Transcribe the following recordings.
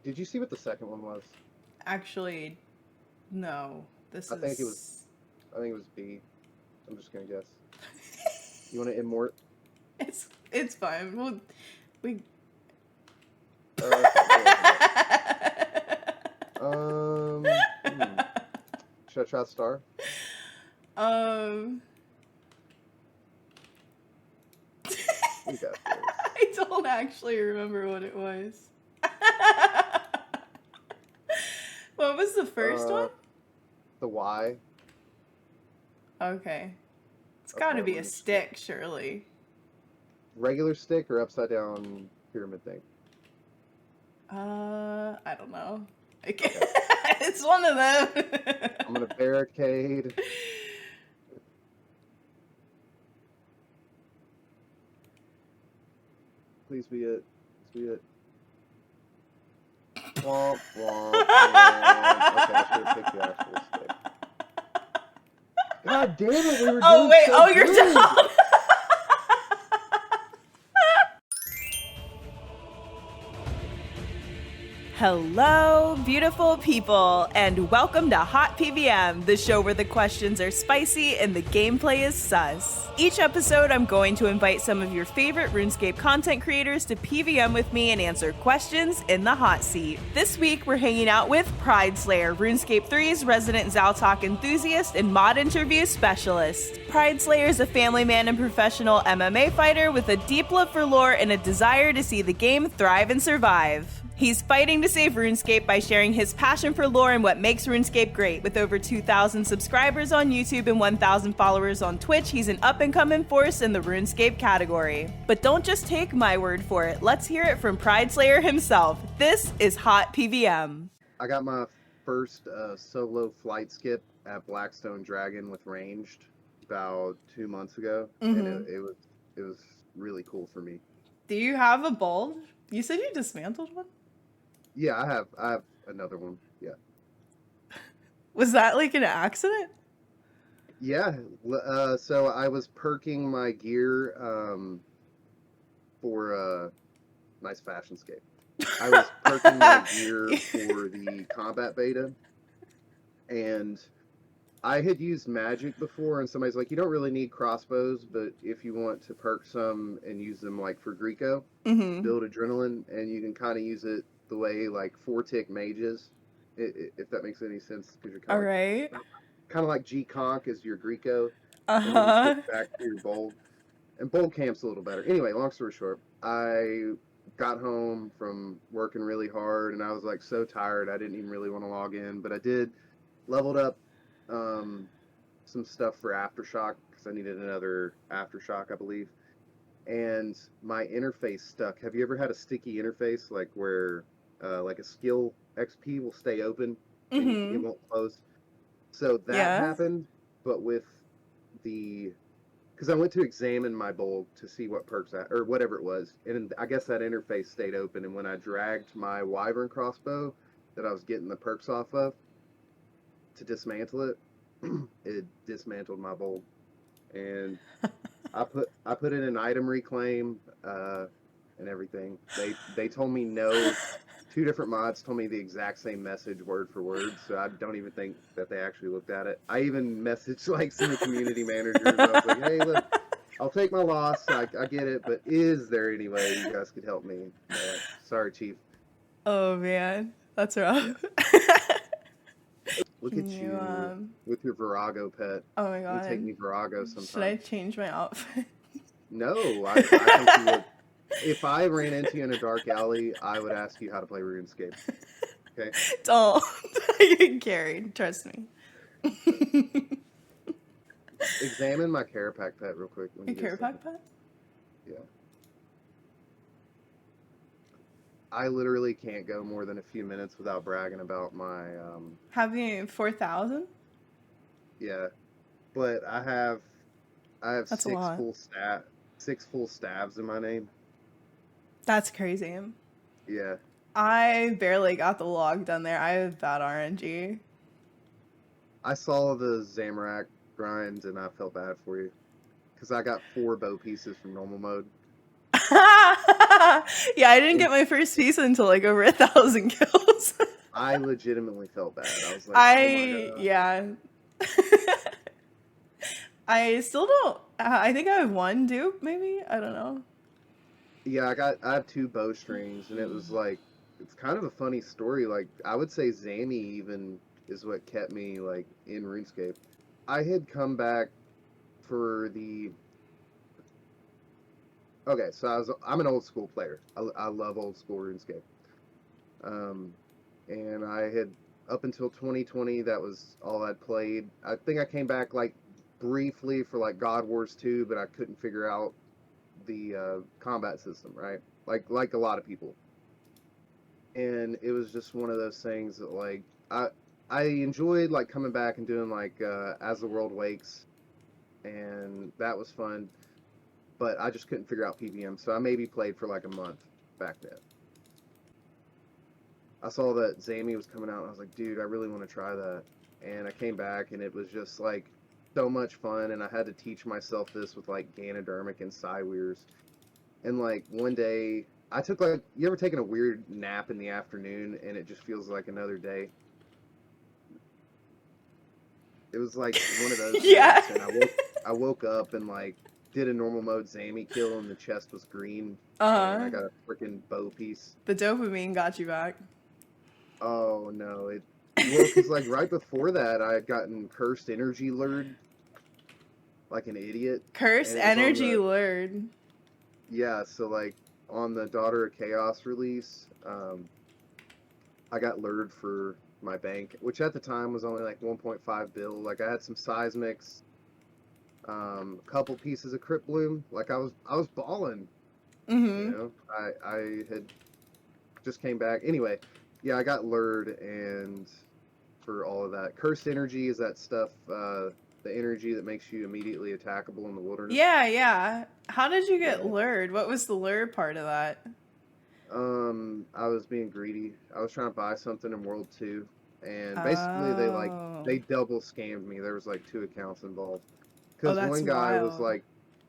Did you see what the second one was? Actually, no. I think it was B. I'm just gonna guess. You want to immort? It's fine. We. Should I try star? We got this. I don't actually remember what it was. What was the first one? The Y. Okay. It's gotta be a stick, surely. Regular stick or upside down pyramid thing? I don't know. Okay. It's one of them. I'm gonna barricade. Please be it. Please be it. Womp, womp, womp. Okay, I should have picked the actual stick. God damn it, we were doing wait, so you're good. down. Hello, beautiful people, and welcome to Hot PvM, the show where the questions are spicy and the gameplay is sus. Each episode, I'm going to invite some of your favorite RuneScape content creators to PvM with me and answer questions in the hot seat. This week, we're hanging out with Prideslayer, RuneScape 3's resident Xau-Tak enthusiast and mod interview specialist. Prideslayer is a family man and professional MMA fighter with a deep love for lore and a desire to see the game thrive and survive. He's fighting to save RuneScape by sharing his passion for lore and what makes RuneScape great. With over 2,000 subscribers on YouTube and 1,000 followers on Twitch, he's an up-and-coming force in the RuneScape category. But don't just take my word for it. Let's hear it from Prideslayer himself. This is Hot PvM. I got my first solo flight skip at Blackstone Dragon with ranged about 2 months ago, and it was really cool for me. Do you have a bulge? You said you dismantled one? Yeah, I have another one. Yeah. Was that like an accident? Yeah. So I was perking my gear for a nice fashion scape. I was perking my gear for the combat beta, and I had used magic before, and somebody's like, you don't really need crossbows, but if you want to perk some and use them like for Greco, build adrenaline, and you can kind of use it the way like 4-tick mages, if that makes any sense, because you're kind of like G-Conk is your Greco, and then you switch back to your BOLG, and BOLG camp's a little better. Anyway, long story short, I got home from working really hard, and I was like so tired, I didn't even really want to log in, but I did, leveled up some stuff for Aftershock, because I needed another Aftershock, I believe. And my interface stuck. Have you ever had a sticky interface, like where like a skill XP will stay open and it won't close? So that happened, but with the, because I went to examine my BOLG to see what perks or whatever it was, and I guess that interface stayed open, and when I dragged my Wyvern crossbow that I was getting the perks off of to dismantle it, it dismantled my BOLG, and I put in an item reclaim and everything. They told me no. 2 different mods told me the exact same message word for word, so I don't even think that they actually looked at it. I even messaged like some of the community managers. I was like, hey, look, I'll take my loss. I get it, but is there any way you guys could help me? Sorry, Chief. Oh man, that's rough. Yeah. Look at you with your Virago pet. Oh my god. You take me Virago sometime. Should I change my outfit? No, I think you would. If I ran into you in a dark alley, I would ask you how to play RuneScape. Okay? Don't. I get carried. Trust me. Examine my Carapac pet real quick. Your Carapac pet? Yeah. I literally can't go more than a few minutes without bragging about my having 4,000? Yeah. But I have That's 6 full stabs in my name. That's crazy. Yeah. I barely got the log done there. I have bad RNG. I saw the Zamorak grind and I felt bad for you. Because I got 4 bow pieces from normal mode. Yeah, I didn't get my first piece until like over 1,000 kills. I legitimately felt bad. I was like, oh my god. Yeah. I still don't. I think I have one dupe, maybe. I don't know. Yeah, I have 2 bowstrings, and it was like, it's kind of a funny story. Like, I would say Zammy even is what kept me like in RuneScape. I had come back for the okay, so I'm an old school player. I love old school RuneScape. Um, and I had up until 2020, that was all I'd played. I think I came back like briefly for like God Wars 2, but I couldn't figure out the combat system, right? Like a lot of people. And it was just one of those things that like I enjoyed like coming back and doing like As the World Wakes, and that was fun. But I just couldn't figure out PvM, so I maybe played for like a month back then. I saw that Zammy was coming out, and I was like, dude, I really want to try that. And I came back, and it was just like so much fun, and I had to teach myself this with like Ganodermic and Psywears. And like one day, I took like, you ever taken a weird nap in the afternoon, and it just feels like another day? It was like one of those Yeah. days, and I woke up and like did a normal mode Zammy kill, and the chest was green, and I got a freaking bow piece. The dopamine got you back. Oh no, well, because like right before that, I had gotten cursed energy lured like an idiot. Cursed energy lured. Yeah, so like on the Daughter of Chaos release, I got lured for my bank, which at the time was only like 1.5 bill. Like I had some seismics, a couple pieces of Crypt Bloom. Like I was balling. You know, I had just came back. Anyway, yeah, I got lured, and for all of that. Cursed energy is that stuff, the energy that makes you immediately attackable in the wilderness. Yeah, yeah. How did you get lured? What was the lure part of that? I was being greedy. I was trying to buy something in World 2, and basically they double scammed me. There was like 2 accounts involved. Because one guy was like,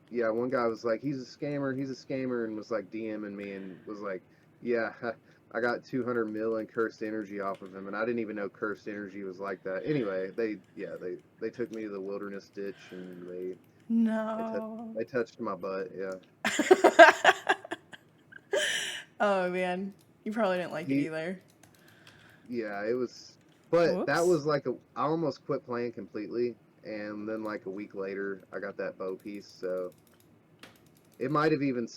yeah, one guy was like, he's a scammer, and was like DMing me and was like, yeah, I got 200 mil in cursed energy off of him, and I didn't even know cursed energy was like that. Anyway, they took me to the wilderness ditch, and they touched my butt. Yeah. Oh man, you probably didn't like it either. Yeah, it was, but that was like I almost quit playing completely, and then like a week later, I got that bow piece, so it might have even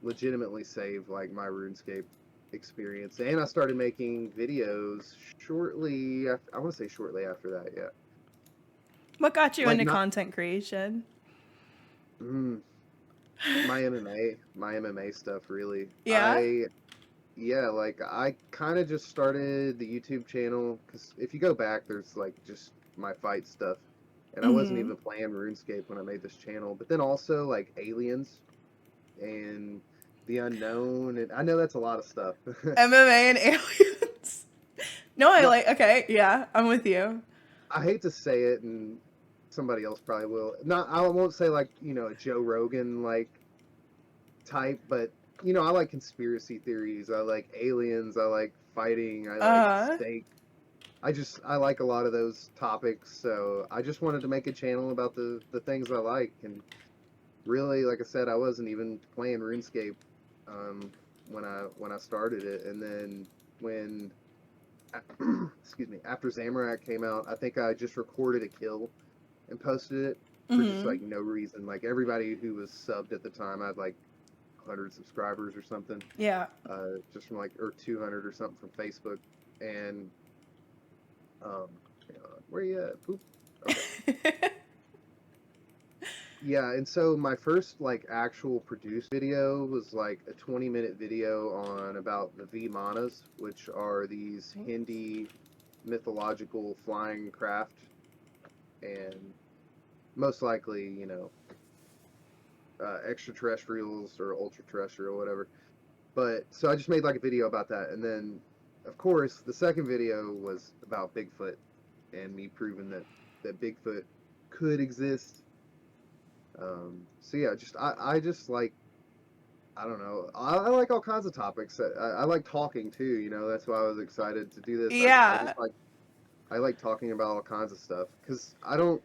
legitimately saved like my RuneScape experience. And I started making videos shortly after, I want to say shortly after that, yeah. What got you into content creation? My MMA stuff, really. Yeah? Like I kind of just started the YouTube channel, because if you go back, there's like just my fight stuff. And I wasn't even playing RuneScape when I made this channel. But then also like aliens and the unknown, and I know that's a lot of stuff. MMA and aliens. No, okay, yeah, I'm with you. I hate to say it, and somebody else probably will. I won't say like, a Joe Rogan like type, but I like conspiracy theories. I like aliens. I like fighting. I like steak. I like a lot of those topics. So I just wanted to make a channel about the things I like. And really, like I said, I wasn't even playing RuneScape when I started it. And then when excuse me, after Zamorak came out, I think I just recorded a kill and posted it for just like no reason. Like everybody who was subbed at the time, I had like 100 subscribers or something. Yeah. Just from like, or 200 or something from Facebook. And where you at? Poop. Okay. Yeah, and so my first like actual produced video was like a 20-minute video on about the Vimanas, which are these Hindi mythological flying craft, and most likely, extraterrestrials or ultra-terrestrial, whatever. But so I just made like a video about that, and then of course the second video was about Bigfoot and me proving that Bigfoot could exist. So yeah, I I don't know. I like all kinds of topics. I like talking too. You know, that's why I was excited to do this. I Yeah. just like I like talking about all kinds of stuff because I don't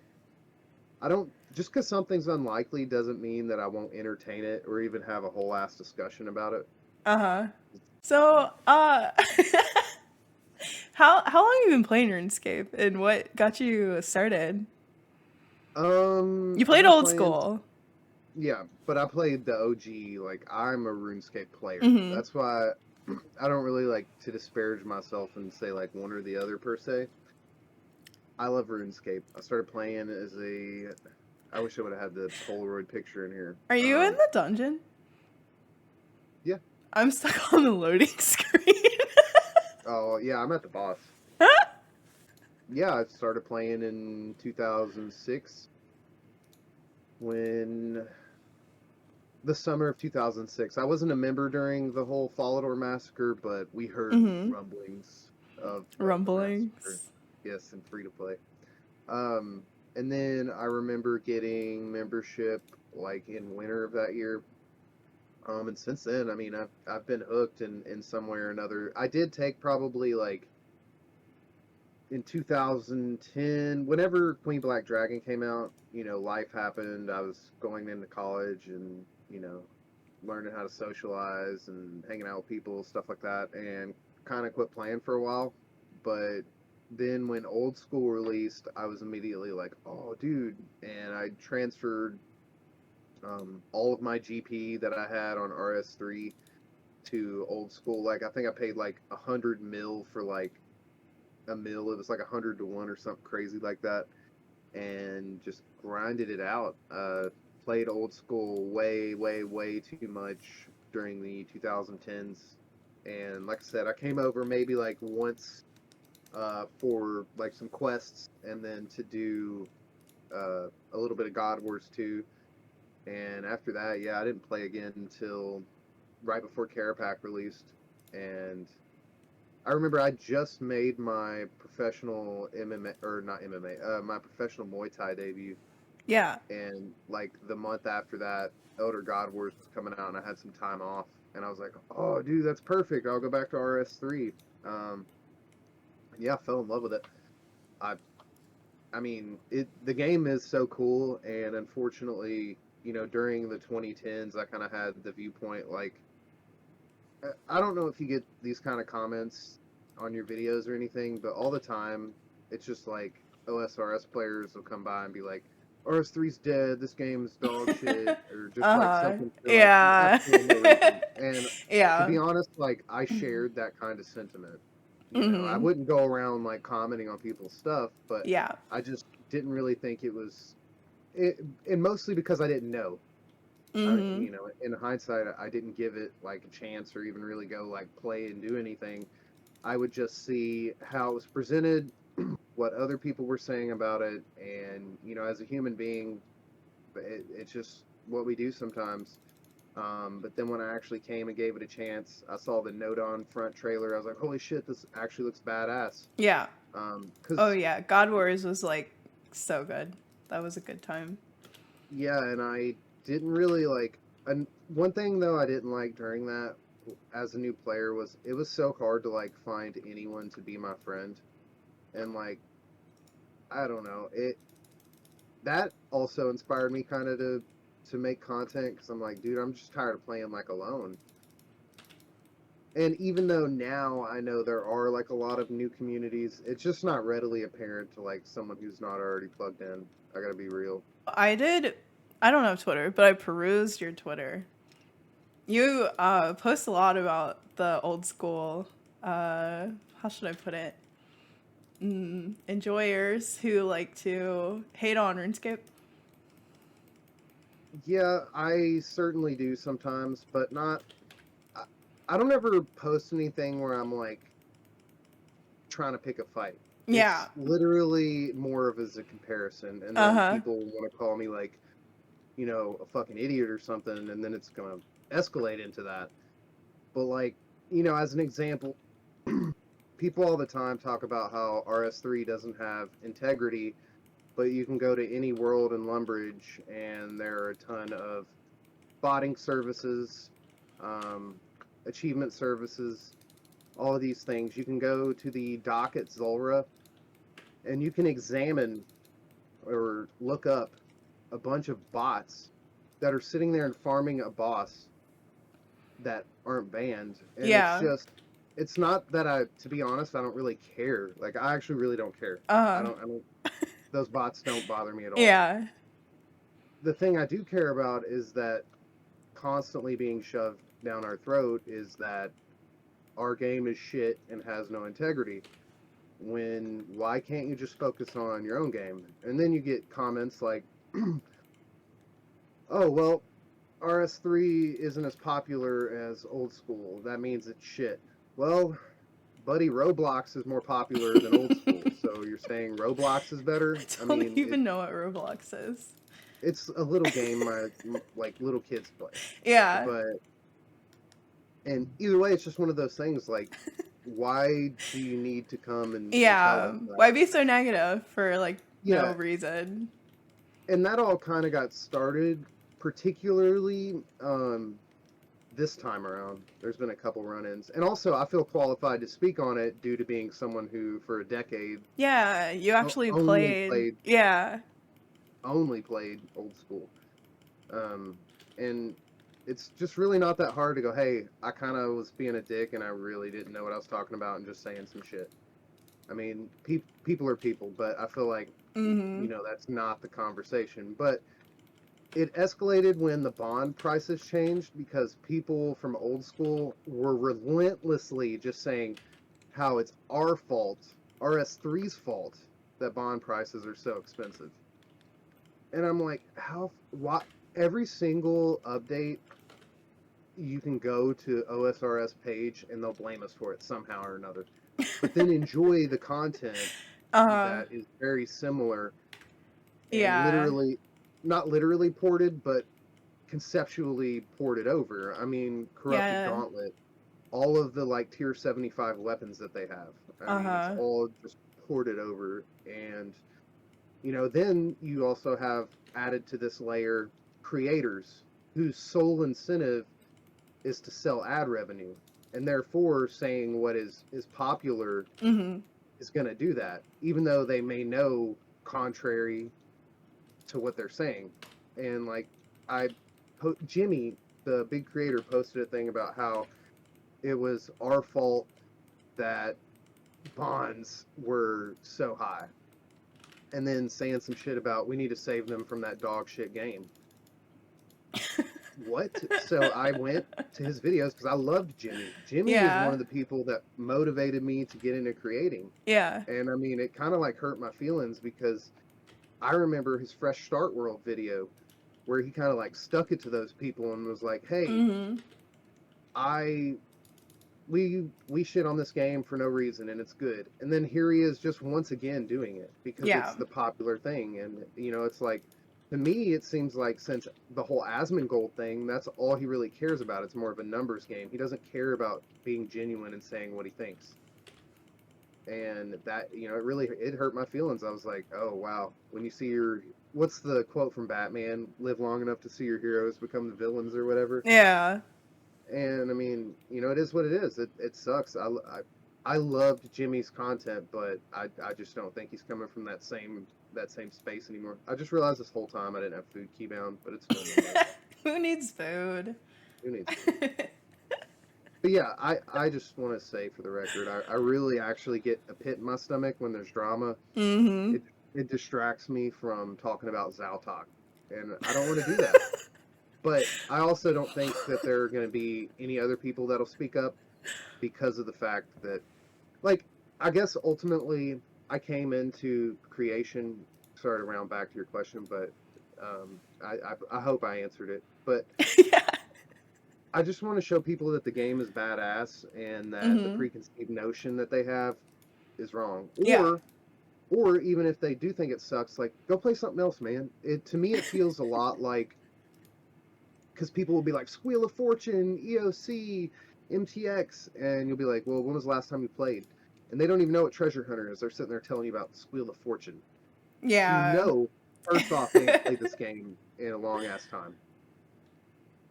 just because something's unlikely doesn't mean that I won't entertain it or even have a whole ass discussion about it. Uh-huh. So, how long have you been playing RuneScape and what got you started? You I've played been old playing, school. yeah, but I played the OG. Like I'm a RuneScape player. Mm-hmm. That's why I don't really like to disparage myself and say like one or the other per se. I love RuneScape. I started playing as a. I wish I would have had the Polaroid picture in here. Are you in the dungeon? Yeah. I'm stuck on the loading screen. Oh yeah, I'm at the boss. Yeah, I started playing in 2006 when the summer of 2006. I wasn't a member during the whole Falador massacre, but we heard Mm-hmm. rumblings of the massacre. Rumblings. Yes, and free to play. Um, and then I remember getting membership like in winter of that year. And since then, I mean, I've been hooked in some way or another. I did take probably like in 2010, whenever Queen Black Dragon came out, you know, life happened. I was going into college and, you know, learning how to socialize and hanging out with people, stuff like that, and kind of quit playing for a while. But then when Old School released, I was immediately like, oh, dude. And I transferred all of my GP that I had on RS3 to Old School. Like, I think I paid like 100 mil for like a mil. It was like 100 to 1 or something crazy like that. And just grinded it out. Played Old School way, way, way too much during the 2010s. And like I said, I came over maybe like once for like some quests and then to do a little bit of God Wars 2. And after that, yeah, I didn't play again until right before Carapac released. And I remember I just made my professional MMA, or not MMA, my professional Muay Thai debut. Yeah. And like the month after that, Elder God Wars was coming out, and I had some time off, and I was like, "Oh, dude, that's perfect. I'll go back to RS3." Yeah, I fell in love with it. I, I mean, the game is so cool, and unfortunately, you know, during the 2010s, I kind of had the viewpoint like, I don't know if you get these kind of comments on your videos or anything, but all the time, it's just like OSRS players will come by and be like, RS3's dead, this game's dog shit, or just like Uh-huh. something for like Yeah. absolutely no reason. And to Yeah. be honest, like I shared that kind of sentiment. You know, I Mm-hmm. wouldn't go around like commenting on people's stuff, but Yeah. I just didn't really think it was it, and mostly because I didn't know. Mm-hmm. You know, in hindsight, I didn't give it like a chance or even really go like play and do anything. I would just see how it was presented, what other people were saying about it, and you know, as a human being, it's just what we do sometimes. But then when I actually came and gave it a chance, I saw the Note on front trailer. I was like, holy shit, this actually looks badass. Yeah. Oh Cause yeah. God Wars was like so good. That was a good time. yeah, and I didn't really like. And one thing though I didn't like during that as a new player was it was so hard to like find anyone to be my friend, and like I don't know it. That also inspired me kind of to make content because I'm like, dude, I'm just tired of playing like alone. And even though now I know there are like a lot of new communities, it's just not readily apparent to like someone who's not already plugged in. I gotta be real. I don't have Twitter, but I perused your Twitter. You post a lot about the old school, how should I put it? Enjoyers who like to hate on RuneScape. Yeah, I certainly do sometimes, but not. I, I don't ever post anything where I'm like trying to pick a fight. Yeah. It's literally more of as a comparison, and then Uh-huh. people want to call me like, you know, a fucking idiot or something, and then it's gonna escalate into that. But like, you know, as an example, people all the time talk about how RS3 doesn't have integrity, but you can go to any world in Lumbridge and there are a ton of botting services achievement services, all of these things. You can go to the dock at Zulra, and you can examine or look up a bunch of bots that are sitting there and farming a boss that aren't banned. And Yeah. it's not that to be honest, I don't really care. Like, I actually really don't care. Uh-huh. Those bots don't bother me at all. Yeah. The thing I do care about is that constantly being shoved down our throat is that our game is shit and has no integrity. Why can't you just focus on your own game? And then you get comments like, oh, well, RS3 isn't as popular as old school. That means it's shit. Well, buddy, Roblox is more popular than old school. So you're saying Roblox is better? I don't even know what Roblox is. It's a little game like little kids play. Yeah. And either way, it's just one of those things like, why do you need to come and yeah, tell us that? Why be so negative for like Yeah. no reason? And that all kind of got started, particularly this time around. There's been a couple run-ins, and also I feel qualified to speak on it due to being someone who, for a decade, Yeah, you actually only played. Yeah. Only played old school, and it's just really not that hard to go, hey, I kind of was being a dick and I really didn't know what I was talking about and just saying some shit. I mean, people are people, but I feel like, you know, that's not the conversation. But it escalated when the bond prices changed because people from old school were relentlessly just saying how it's our fault, RS3's fault, that bond prices are so expensive. And I'm like, why? Every single update, you can go to OSRS page and they'll blame us for it somehow or another. But then enjoy the content that is very similar. And literally, not literally ported, but conceptually ported over. I mean, Corrupted Gauntlet, all of the like tier 75 weapons that they have. I mean, it's all just ported over. And, you know, then you also have added to this layer creators whose sole incentive is to sell ad revenue, and therefore saying what is popular is going to do that, even though they may know contrary to what they're saying. And like Jimmy, the big creator, posted a thing about how it was our fault that bonds were so high, and then saying some shit about we need to save them from that dog shit game. What? So I went to his videos because I loved Jimmy. Jimmy is one of the people that motivated me to get into creating. Yeah. And I mean, it kind of like hurt my feelings because I remember his Fresh Start World video where he kind of like stuck it to those people and was like, hey, we shit on this game for no reason and it's good. And then here he is just once again doing it because it's the popular thing. And, you know, it's like, to me, it seems like since the whole Asmongold thing, that's all he really cares about. It's more of a numbers game. He doesn't care about being genuine and saying what he thinks. And that, you know, it hurt my feelings. I was like, oh, wow. When you see what's the quote from Batman? Live long enough to see your heroes become the villains or whatever. Yeah. And, I mean, you know, it is what it is. It sucks. I loved Jimmy's content, but I just don't think he's coming from that same space anymore. I just realized this whole time I didn't have food keybound, but it's fun. Who needs food? Who needs food? But yeah, I just want to say for the record, I really actually get a pit in my stomach when there's drama. It distracts me from talking about Xau-Tak, and I don't want to do that. But I also don't think that there are going to be any other people that'll speak up because of the fact that, like, I guess ultimately I came into creation. Sorry to round back to your question, but I hope I answered it. But I just want to show people that the game is badass and that the preconceived notion that they have is wrong. Or even if they do think it sucks, like, go play something else, man. To me, it feels a lot like, because people will be like, Squeal of Fortune, EOC, MTX, and you'll be like, well, when was the last time you played? And they don't even know what Treasure Hunter is. They're sitting there telling you about Squeal of Fortune. Yeah. You know, first off, they ain't played this game in a long-ass time.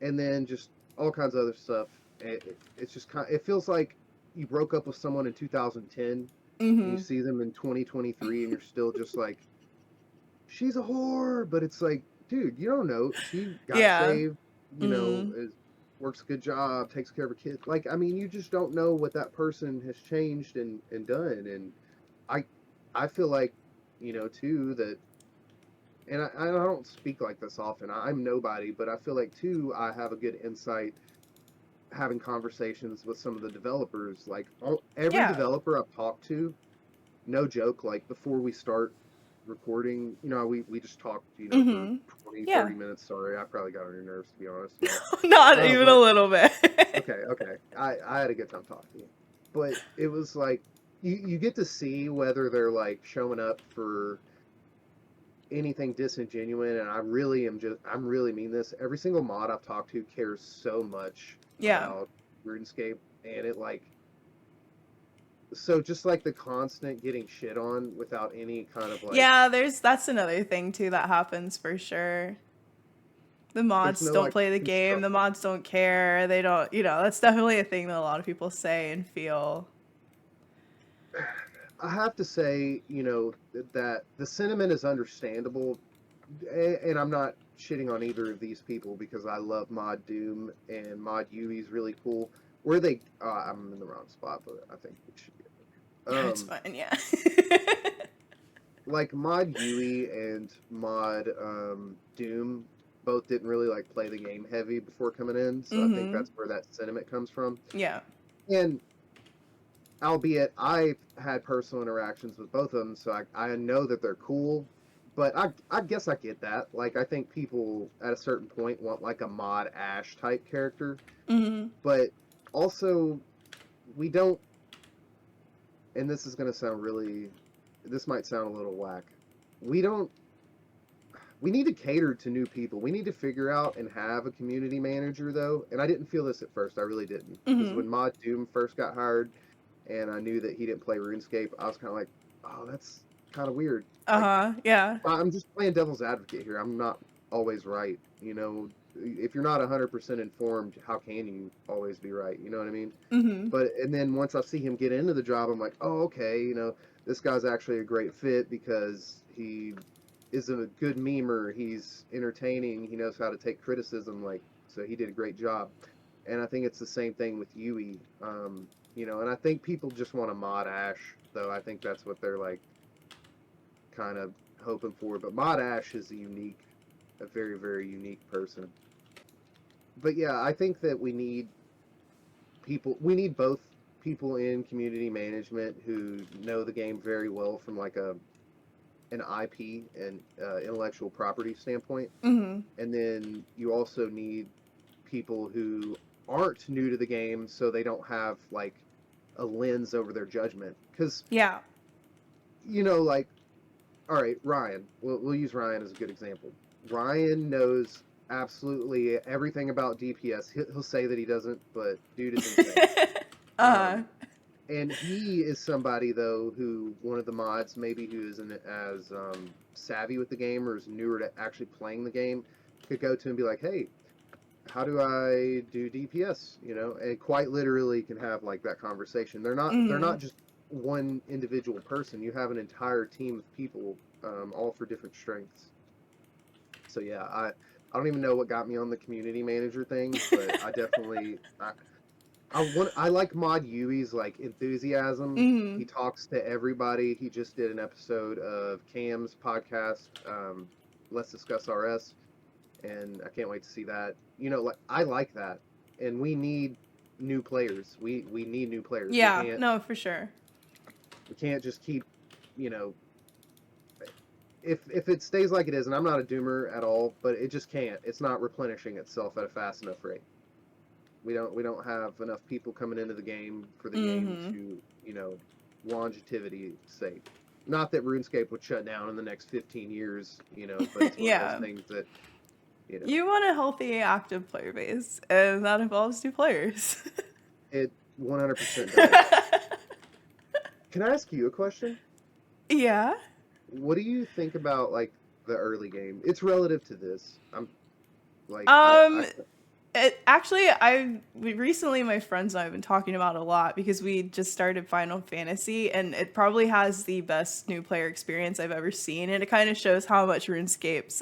And then just all kinds of other stuff. It's just it feels like you broke up with someone in 2010 and you see them in 2023 and you're still just like, she's a whore, but it's like, dude, you don't know. She got Yeah. saved, you know, works a good job, takes care of her kids. Like, I mean, you just don't know what that person has changed and done. And I feel like, you know, too, that, and I don't speak like this often. I'm nobody, but I feel like too, I have a good insight having conversations with some of the developers. Like every developer I've talked to, no joke, like before we start recording, you know, we just talked, you know, for 20, 30 minutes. Sorry, I probably got on your nerves, to be honest. Not even a little bit. Okay. I had a good time talking to you. But it was like, you get to see whether they're like showing up for anything disingenuous, and I'm really mean this. Every single mod I've talked to cares so much about RuneScape, and it like, so just like the constant getting shit on without any kind of like, that's another thing too that happens for sure. The mods don't like, play the game, the mods don't care, they don't, you know, that's definitely a thing that a lot of people say and feel. I have to say, you know, that the sentiment is understandable, and I'm not shitting on either of these people because I love Mod Doom and Mod Yui is really cool. Where they, I'm in the wrong spot, but I think it should be. It's fine, yeah. Like Mod Yui and Mod Doom both didn't really like play the game heavy before coming in, so I think that's where that sentiment comes from. Yeah. And albeit I've had personal interactions with both of them, so I know that they're cool. But I guess I get that. Like, I think people at a certain point want like a Mod Ash type character. But also, we don't, and this is going to sound really, this might sound a little whack. We need to cater to new people. We need to figure out and have a community manager, though. And I didn't feel this at first. I really didn't. Because when Mod Doom first got hired, and I knew that he didn't play RuneScape, I was kind of like, oh, that's kind of weird. Yeah. I'm just playing devil's advocate here. I'm not always right. You know, if you're not 100% informed, how can you always be right? You know what I mean? But, and then once I see him get into the job, I'm like, oh, okay, you know, this guy's actually a great fit because he is a good memer. He's entertaining. He knows how to take criticism. Like, so he did a great job. And I think it's the same thing with Yui. You know, and I think people just want a Mod Ash, though. I think that's what they're like kind of hoping for. But Mod Ash is a very, very unique person. But yeah, I think that we need both people in community management who know the game very well from like an IP and intellectual property standpoint. And then you also need people who aren't new to the game, so they don't have like a lens over their judgment. Because you know, like, all right, Ryan. We'll use Ryan as a good example. Ryan knows absolutely everything about DPS. He'll say that he doesn't, but dude is insane. And he is somebody, though, who, one of the mods, maybe who isn't as savvy with the game or is newer to actually playing the game, could go to and be like, hey, how do I do DPS? You know, and quite literally can have like that conversation. They're not just one individual person. You have an entire team of people, all for different strengths. So yeah, I don't even know what got me on the community manager thing, but I definitely I like Mod Yui's like enthusiasm. He talks to everybody. He just did an episode of Cam's podcast, Let's Discuss RS, and I can't wait to see that. You know, like, I like that, and we need new players. We need new players. Yeah, no, for sure. We can't just keep, you know, if it stays like it is, and I'm not a doomer at all, but it just can't. It's not replenishing itself at a fast enough rate. We don't have enough people coming into the game for the game to, you know, longevity sake. Not that RuneScape would shut down in the next 15 years, you know, but it's one of those things that, you know. You want a healthy, active player base, and that involves new players. It 100% does. Can I ask you a question? Yeah. What do you think about, like, the early game? It's relative to this. I'm, like, Recently my friends and I have been talking about it a lot because we just started Final Fantasy, and it probably has the best new player experience I've ever seen, and it kind of shows how much RuneScape's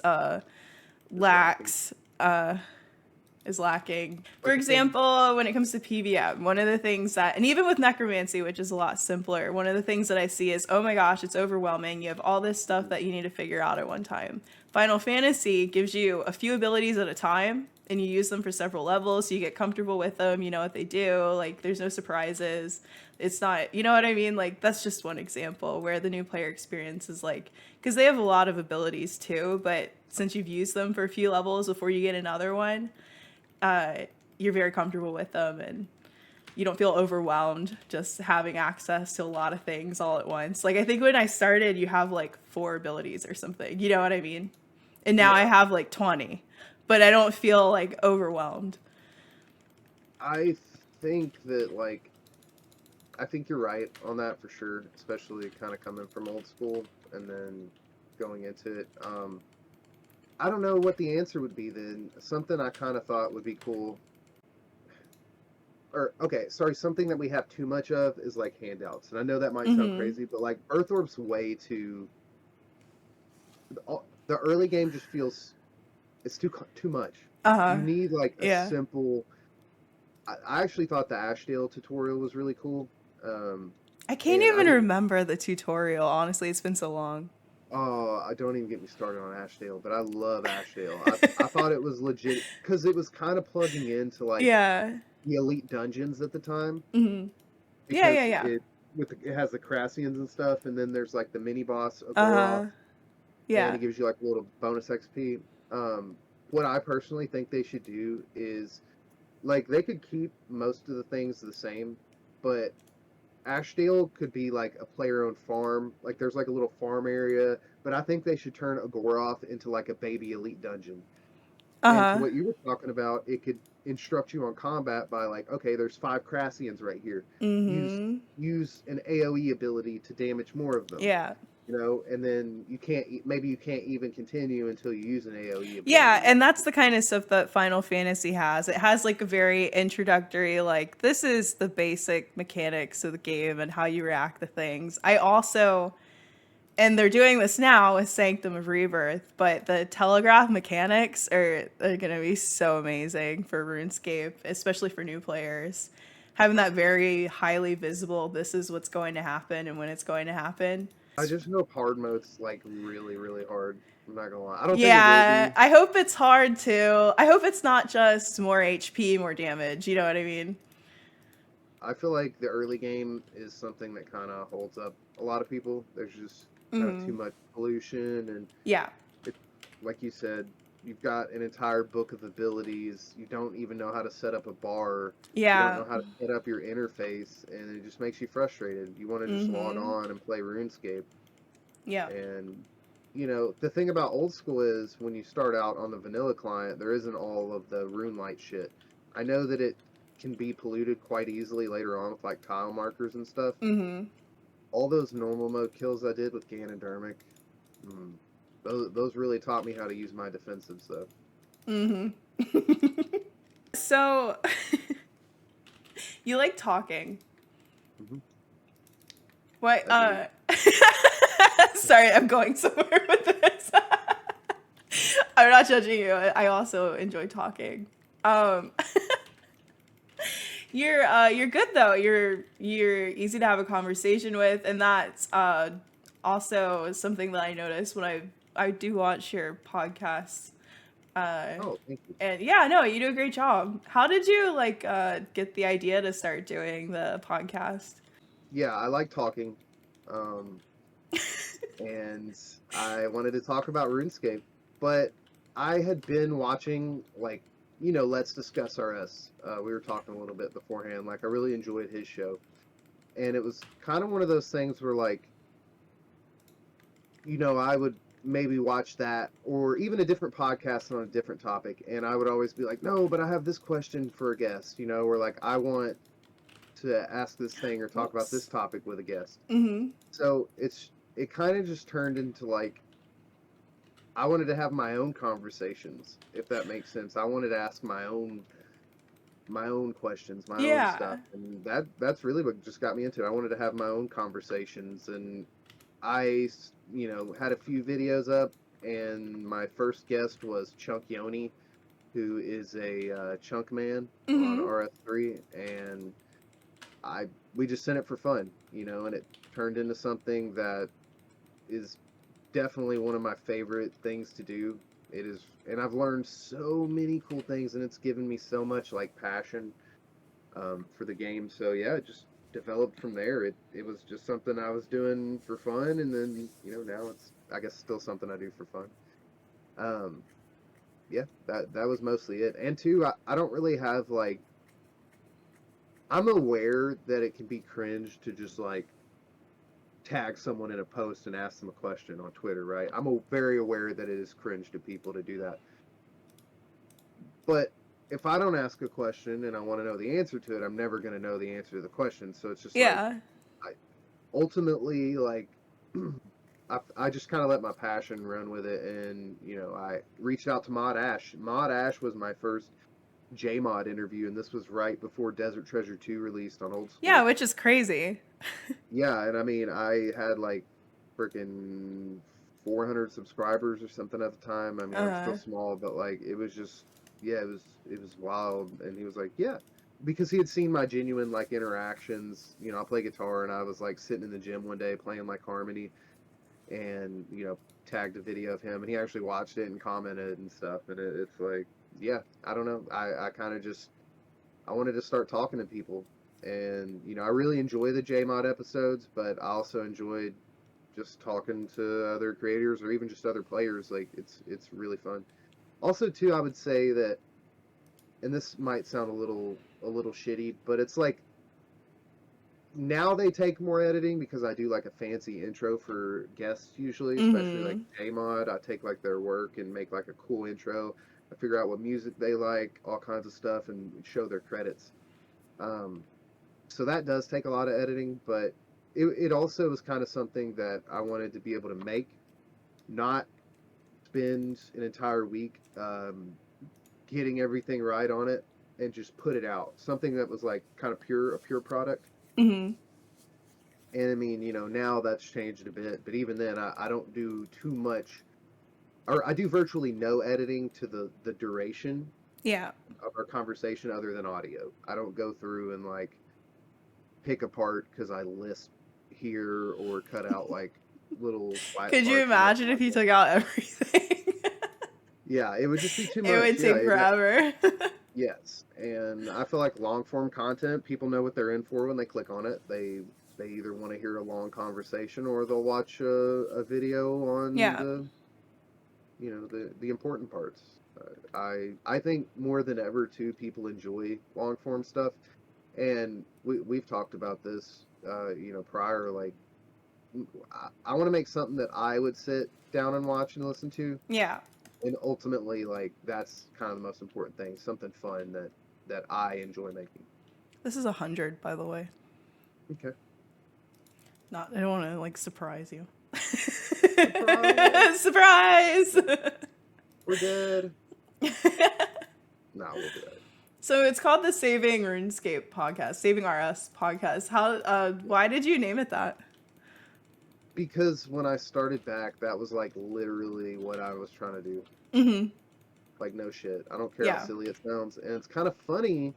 is lacking. For example, when it comes to PvM, one of the things that, and even with Necromancy, which is a lot simpler, one of the things that I see is, oh my gosh, it's overwhelming. You have all this stuff that you need to figure out at one time. Final Fantasy gives you a few abilities at a time, and you use them for several levels, so you get comfortable with them, you know what they do, like there's no surprises. It's not, you know what I mean? Like, that's just one example where the new player experience is like, because they have a lot of abilities too, but since you've used them for a few levels before you get another one, you're very comfortable with them, and you don't feel overwhelmed just having access to a lot of things all at once. Like, I think when I started, you have like 4 abilities or something, you know what I mean? And now I have like 20, but I don't feel like overwhelmed. I think that, like, I think you're right on that for sure, especially kind of coming from old school and then going into it. I don't know what the answer would be then. Something I kind of thought would be cool. Or, okay, sorry, something that we have too much of is like handouts. And I know that might sound crazy, but like Earth Orb's way too. The early game just feels. It's too much. You need like a simple. I actually thought the Ashdale tutorial was really cool. I can't even remember the tutorial, honestly. It's been so long. Oh, I don't even get me started on Ashdale, but I love Ashdale. I thought it was legit because it was kind of plugging into like the elite dungeons at the time. Mm-hmm. Yeah. It has the Crassians and stuff, and then there's like the mini boss of Goroth. Yeah. And it gives you like a little bonus XP. What I personally think they should do is like they could keep most of the things the same, but Ashdale could be like a player-owned farm. Like there's like a little farm area, but I think they should turn a Goroth into like a baby elite dungeon. And to what you were talking about, it could instruct you on combat by like, okay, there's 5 Crassians right here. Use an AoE ability to damage more of them. Yeah. You know, and then you can't even continue until you use an AoE ability. Yeah, and that's the kind of stuff that Final Fantasy has. It has like a very introductory, like, this is the basic mechanics of the game and how you react to things. I also, and they're doing this now with Sanctum of Rebirth, but the telegraph mechanics are going to be so amazing for RuneScape, especially for new players. Having that very highly visible, this is what's going to happen and when it's going to happen. I just hope hard mode's like really, really hard. I'm not gonna lie. I don't think it will be. I hope it's hard too. I hope it's not just more HP, more damage. You know what I mean? I feel like the early game is something that kind of holds up a lot of people. There's just kind of too much pollution, and like you said, you've got an entire book of abilities. You don't even know how to set up a bar. You don't know how to set up your interface, and it just makes you frustrated. You want to just log on and play RuneScape. Yeah. And, you know, the thing about old school is when you start out on the vanilla client, there isn't all of the RuneLite shit. I know that it can be polluted quite easily later on with, like, tile markers and stuff. All those normal mode kills I did with Ganodermic, those really taught me how to use my defensive stuff. So, you like talking. What? Sorry, I'm going somewhere with this. I'm not judging you. I also enjoy talking. You're good though. You're easy to have a conversation with, and that's also something that I notice when I do watch your podcasts. Thank you. And yeah, no, you do a great job. How did you get the idea to start doing the podcast? Yeah, I like talking. And I wanted to talk about RuneScape, but I had been watching, like, you know, Let's Discuss RS. We were talking a little bit beforehand. Like, I really enjoyed his show. And it was kind of one of those things where, like, you know, I would maybe watch that or even a different podcast on a different topic, and I would always be like, no, but I have this question for a guest, you know, or like I want to ask this thing or talk about this topic with a guest. So it kind of just turned into like I wanted to have my own conversations, if that makes sense. I wanted to ask my own my own questions, my own Yeah. stuff, and that's really what just got me into it. I wanted to have my own conversations, and I, had a few videos up, and my first guest was Chunk Yoni, who is a chunk man on Mm-hmm. RS3, and I we just sent it for fun, and it turned into something that is definitely one of my favorite things to do. It is, and I've learned so many cool things, and it's given me so much like passion for the game. So yeah, it just developed from there. It was just something I was doing for fun, and then now it's, I guess, still something I do for fun. Um, yeah, that was mostly it. And two, I don't really have like, I'm aware that it can be cringe to just like tag someone in a post and ask them a question on Twitter, right? Very aware that it is cringe to people to do that. But if I don't ask a question and I want to know the answer to it, I'm never going to know the answer to the question. So it's just like, Yeah. I ultimately, like, I just kind of let my passion run with it. And, I reached out to Mod Ash. Mod Ash was my first JMod interview, and this was right before Desert Treasure 2 released on Old School. Yeah, which is crazy. Yeah, and I mean, I had like freaking 400 subscribers or something at the time. I mean, I'm still small, but like it was just, yeah, it was wild. And he was like, yeah, because he had seen my genuine like interactions. I play guitar, and I was like sitting in the gym one day playing like Harmony, and tagged a video of him, and he actually watched it and commented and stuff. And it's like, yeah, I don't know, I kind of just, I wanted to start talking to people. And I really enjoy the JMod episodes, but I also enjoyed just talking to other creators or even just other players. Like it's really fun. Also, too, I would say that, and this might sound a little shitty, but it's like now they take more editing because I do like a fancy intro for guests usually, especially like JMod. I take like their work and make like a cool intro. I figure out what music they like, all kinds of stuff, and show their credits. So that does take a lot of editing, but it also was kind of something that I wanted to be able to make, not spend an entire week getting everything right on it and just put it out. Something that was like kind of a pure product. Mm-hmm. And I mean, now that's changed a bit, but even then, I don't do too much, or I do virtually no editing to the duration of our conversation other than audio. I don't go through and like pick apart because I lisp here or cut out like little quiet Could you parts. imagine if you took out everything? Yeah, it would just be too much. It would take forever. Yes, and I feel like long form content, people know what they're in for when they click on it. They either want to hear a long conversation or they'll watch a video on the important parts. I think more than ever too, people enjoy long form stuff. And we've talked about this, prior. Like, I want to make something that I would sit down and watch and listen to. Yeah. And ultimately, like, that's kind of the most important thing. Something fun that I enjoy making. This is 100, by the way. Okay. I don't want to like surprise you. Surprise! Surprise! We're dead. Nah, we'll do it. So it's called the Saving RuneScape podcast, Saving RS podcast. Why did you name it that? Because when I started back, that was like literally what I was trying to do. Mm-hmm. Like, no shit. I don't care how silly it sounds. And it's kind of funny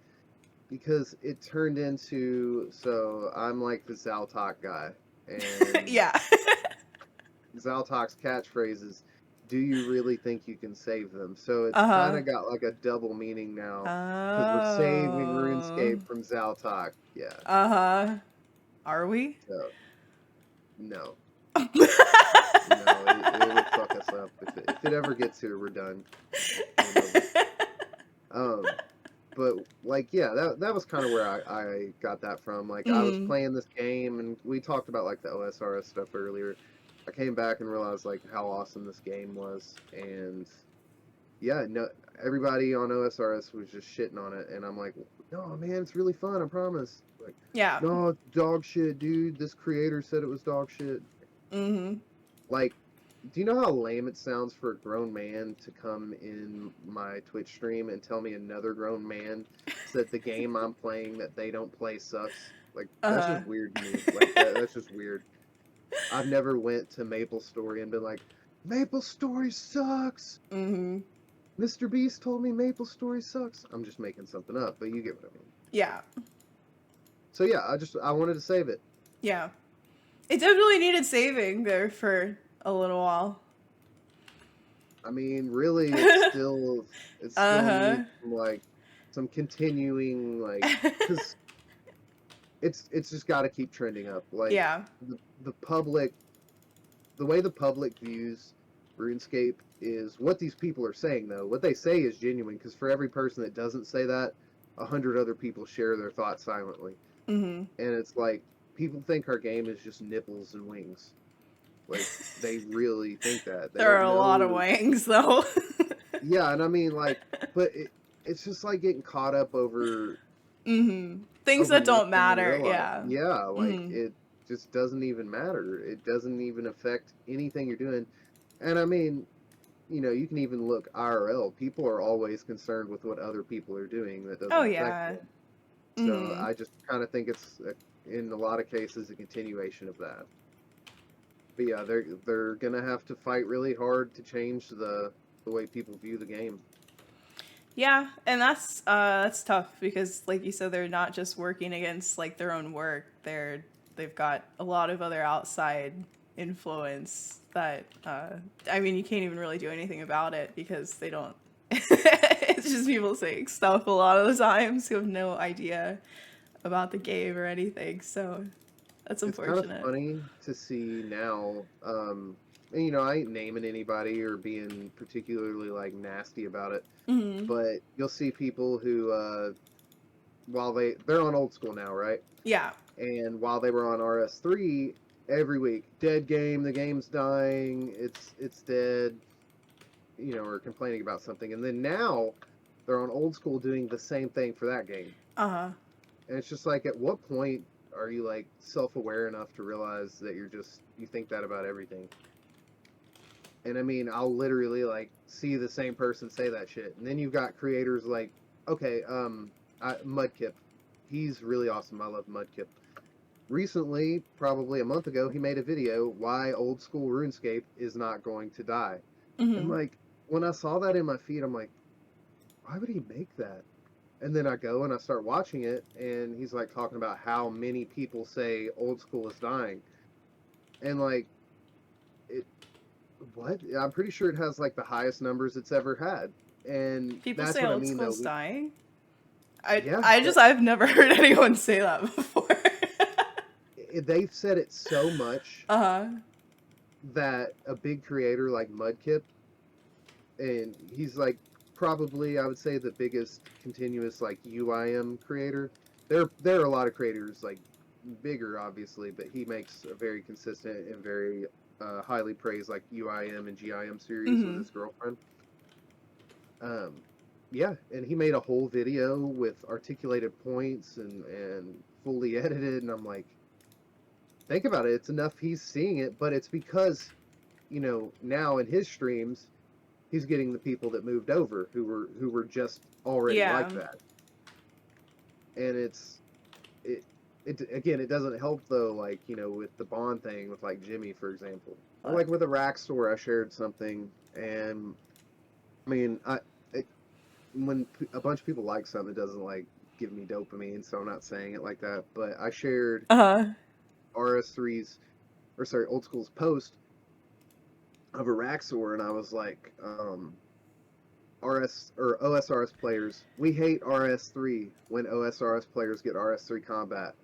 because it turned into, so I'm like the Xau-Tak guy. And yeah. Xau-Tak's catchphrase is, do you really think you can save them? So it's kind of got like a double meaning now. Because we're saving RuneScape from Xau-Tak. Yeah. Are we? So, no. No, it would fuck us up. If it ever gets here, we're done. But like, yeah, that was kind of where I got that from. Like, I was playing this game, and we talked about like the OSRS stuff earlier. I came back and realized like how awesome this game was, and yeah, no, everybody on OSRS was just shitting on it, and I'm like, no, man, it's really fun, I promise. Like, no, it's dog shit, dude. This creator said it was dog shit. Mm-hmm. Like, do you know how lame it sounds for a grown man to come in my Twitch stream and tell me another grown man said the game I'm playing that they don't play sucks? Like, that's Uh-huh. just weird to me. Like, that's just weird. I've never went to Maple Story and been like, Maple Story sucks. Mm-hmm. Mr. Beast told me Maple Story sucks. I'm just making something up, but you get what I mean. Yeah. So yeah, I wanted to save it. Yeah. It definitely needed saving there for a little while. I mean, really, it still Uh-huh. needs some continuing because it's just got to keep trending up. Like Yeah. the public, the way the public views RuneScape is what these people are saying. Though what they say is genuine, because for every person that doesn't say that, 100 other people share their thoughts silently, Mm-hmm. and it's like people think our game is just nipples and wings. Like, they really think that. They There are don't a lot of know. wangs, though. Yeah, and I mean, but it's just like getting caught up over Mm-hmm. Things that nothing don't in matter, real life. yeah. Yeah, like Mm-hmm. it just doesn't even matter. It doesn't even affect anything you're doing. And I mean, you can even look IRL. People are always concerned with what other people are doing that Oh, doesn't affect yeah. them. So Mm-hmm. I just kind of think it's, in a lot of cases, a continuation of that. But yeah, they're gonna have to fight really hard to change the way people view the game. Yeah, and that's tough because, like you said, they're not just working against like their own work. They've got a lot of other outside influence that I mean, you can't even really do anything about it because they don't. It's just people saying stuff a lot of the times who have no idea about the game or anything. So that's It's kind of unfortunate. funny to see now. And I ain't naming anybody or being particularly like nasty about it, Mm-hmm. but you'll see people who, while they're on old school now, right? Yeah. And while they were on RS3, every week, dead game, the game's dying, it's dead, or complaining about something, and then now they're on old school doing the same thing for that game. Uh-huh. And it's just like, at what point are you like self-aware enough to realize that you think that about everything? And I mean, I'll literally like see the same person say that shit, and then you've got creators like, okay, Mudkip, he's really awesome. I love Mudkip. Recently, probably a month ago, he made a video why old school RuneScape is not going to die. Mm-hmm. And like, when I saw that in my feed, I'm like, why would he make that? And then I go and I start watching it, and he's like talking about how many people say old school is dying. And like, what? I'm pretty sure it has like the highest numbers it's ever had. And People that's say what I old mean, school's though. dying. Yeah, I've never heard anyone say that before. they've said it so much Uh-huh. that a big creator like Mudkip, and he's like probably, I would say, the biggest continuous like UIM creator. There are a lot of creators like bigger, obviously, but he makes a very consistent and very highly praised like UIM and GIM series with his girlfriend. Yeah, and he made a whole video with articulated points and fully edited, and I'm like, think about it, it's enough he's seeing it, but it's because, now in his streams, he's getting the people that moved over who were just already like that. And it again, it doesn't help though, like, with the Bond thing with like Jimmy, for example. Or like with a rack store, I shared something, and I mean, when a bunch of people like something, it doesn't like give me dopamine, so I'm not saying it like that. But I shared RS3's, or sorry, Old School's post of a Raxor, and I was like, RS or OSRS players, we hate RS3 when OSRS players get RS3 combat,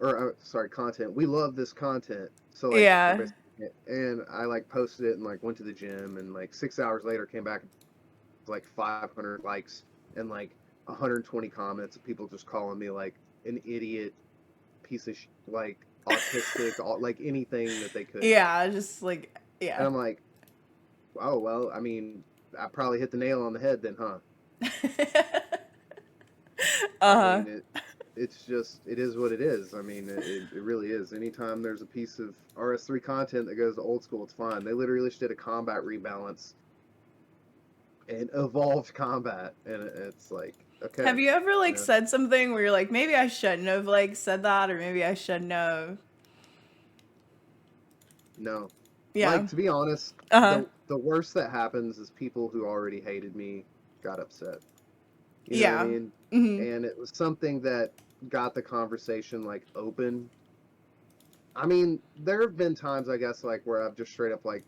or sorry, content. We love this content, so like, Yeah. and I like posted it and like went to the gym, and like 6 hours later came back like 500 likes and like 120 comments of people just calling me like an idiot, piece of like autistic, like anything that they could. Yeah, just like, yeah. And I'm like, oh, well, I mean, I probably hit the nail on the head then, huh? Uh-huh. I mean, it's just, it is what it is. I mean, it really is. Anytime there's a piece of RS3 content that goes to old school, it's fine. They literally just did a combat rebalance and evolved combat, and it's like, okay. Have you ever like Yeah. said something where you're like, maybe I shouldn't have like said that, or maybe I shouldn't have? No. Yeah. Like, to be honest, Uh-huh. the worst that happens is people who already hated me got upset. You know what I Yeah. mean? Mm-hmm. And it was something that got the conversation, like, open. I mean, there have been times, I guess, like, where I've just straight up, like,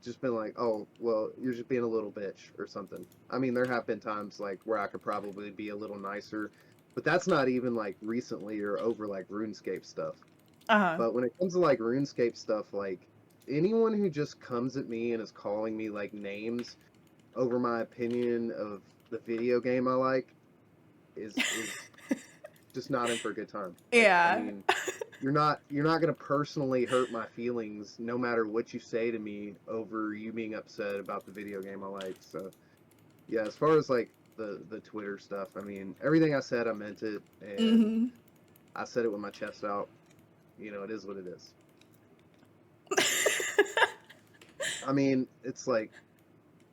just been like, oh, well, you're just being a little bitch or something. I mean, there have been times, like, where I could probably be a little nicer, but that's not even, like, recently or over, like, RuneScape stuff. Uh-huh. But when it comes to, like, RuneScape stuff, like, anyone who just comes at me and is calling me, like, names over my opinion of the video game I like is just not in for a good time. Like, Yeah. I mean, you're not gonna personally hurt my feelings no matter what you say to me over you being upset about the video game I like. So yeah, as far as like the Twitter stuff, I mean, everything I said, I meant it, and Mm-hmm. I said it with my chest out. You know, it is what it is. I mean, it's like,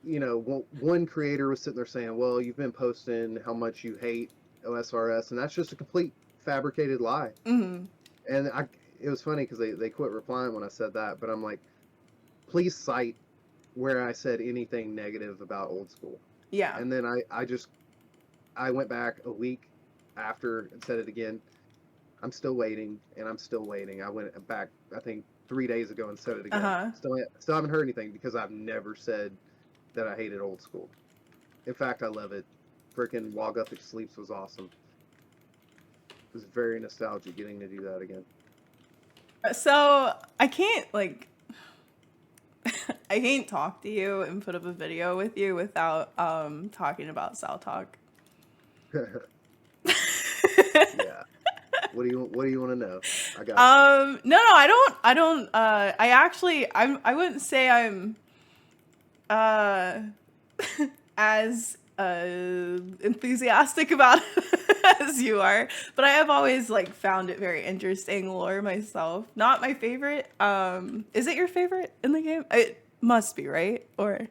you know, one creator was sitting there saying, well, you've been posting how much you hate OSRS, and that's just a complete fabricated lie. Mm-hmm. And it was funny because they quit replying when I said that, but I'm like, please cite where I said anything negative about old school. Yeah. And then I went back a week after and said it again. I'm still waiting, and I'm still waiting. I went back, I think, 3 days ago and said it again. Uh-huh. Still haven't heard anything because I've never said that I hated old school. In fact, I love it. Freaking While Gothic Sleeps was awesome. It was very nostalgic getting to do that again. So I can't like I can't talk to you and put up a video with you without talking about Xau-Tak. Yeah. What do you want to know? I got No, I don't I wouldn't say I'm as enthusiastic about it as you are, but I have always like found it very interesting lore myself. Not my favorite. Is it your favorite in the game? It must be, right? Or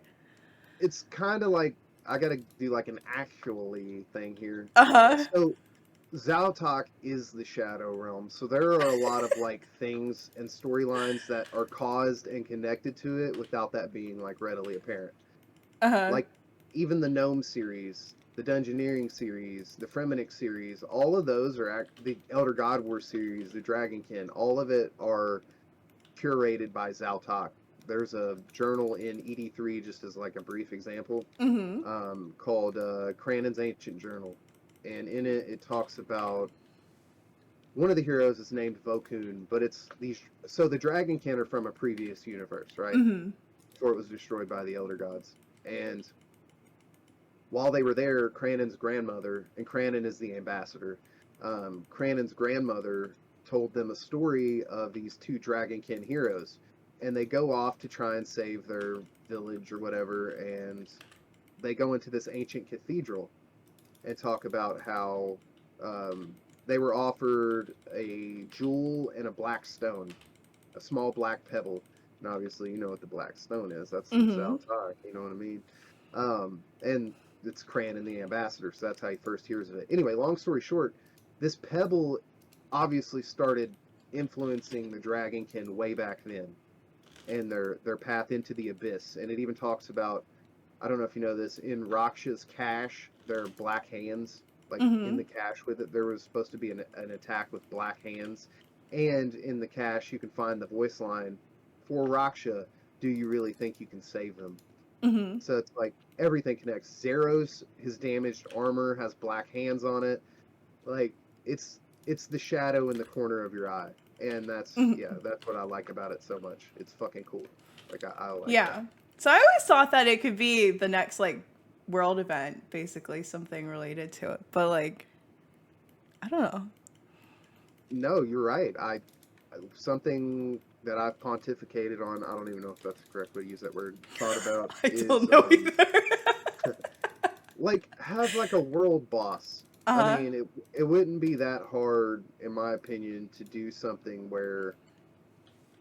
it's kind of like I got to do like an actually thing here. uh-huh. So Xau-Tak is the Shadow Realm, so there are a lot of like things and storylines that are caused and connected to it without that being like readily apparent. Uh-huh. Like even the Gnome series, the Dungeoneering series, the Fremenic series, all of those are the Elder God War series, the Dragonkin, all of it are curated by Xau-Tak. There's a journal in ED3, just as like a brief example, called Crannon's Ancient Journal. And in it, it talks about one of the heroes is named Vokun, but it's these. So the Dragonkin are from a previous universe, right? Before it was destroyed by the Elder Gods. And while they were there, Crannon's grandmother, and Crannon is the ambassador, Crannon's grandmother told them a story of these two Dragonkin heroes. And they go off to try and save their village or whatever, and they go into this ancient cathedral and talk about how they were offered a jewel and a black stone, a small black pebble. And obviously, you know what the black stone is. That's Xau-Tak, you know what I mean? And it's Crannon the ambassador, so that's how he first hears of it. Anyway, long story short, this pebble obviously started influencing the Dragonkin way back then, and their path into the abyss. And it even talks about, I don't know if you know this, in Raksha's cache, there are black hands, like in the cache with it. There was supposed to be an attack with black hands. And in the cache, you can find the voice line for Raksha, do you really think you can save them? So it's like everything connects. Zeros, his damaged armor has black hands on it. Like it's the shadow in the corner of your eye. And that's that's what I like about it so much. It's fucking cool. Like I like that. So I always thought that it could be the next like world event, basically something related to it. But like I don't know. No, you're right. Something that I've pontificated on, I don't even know if that's the correct way to use that word, thought about I don't know either. like have like a world boss Uh-huh. I mean, it wouldn't be that hard, in my opinion, to do something where,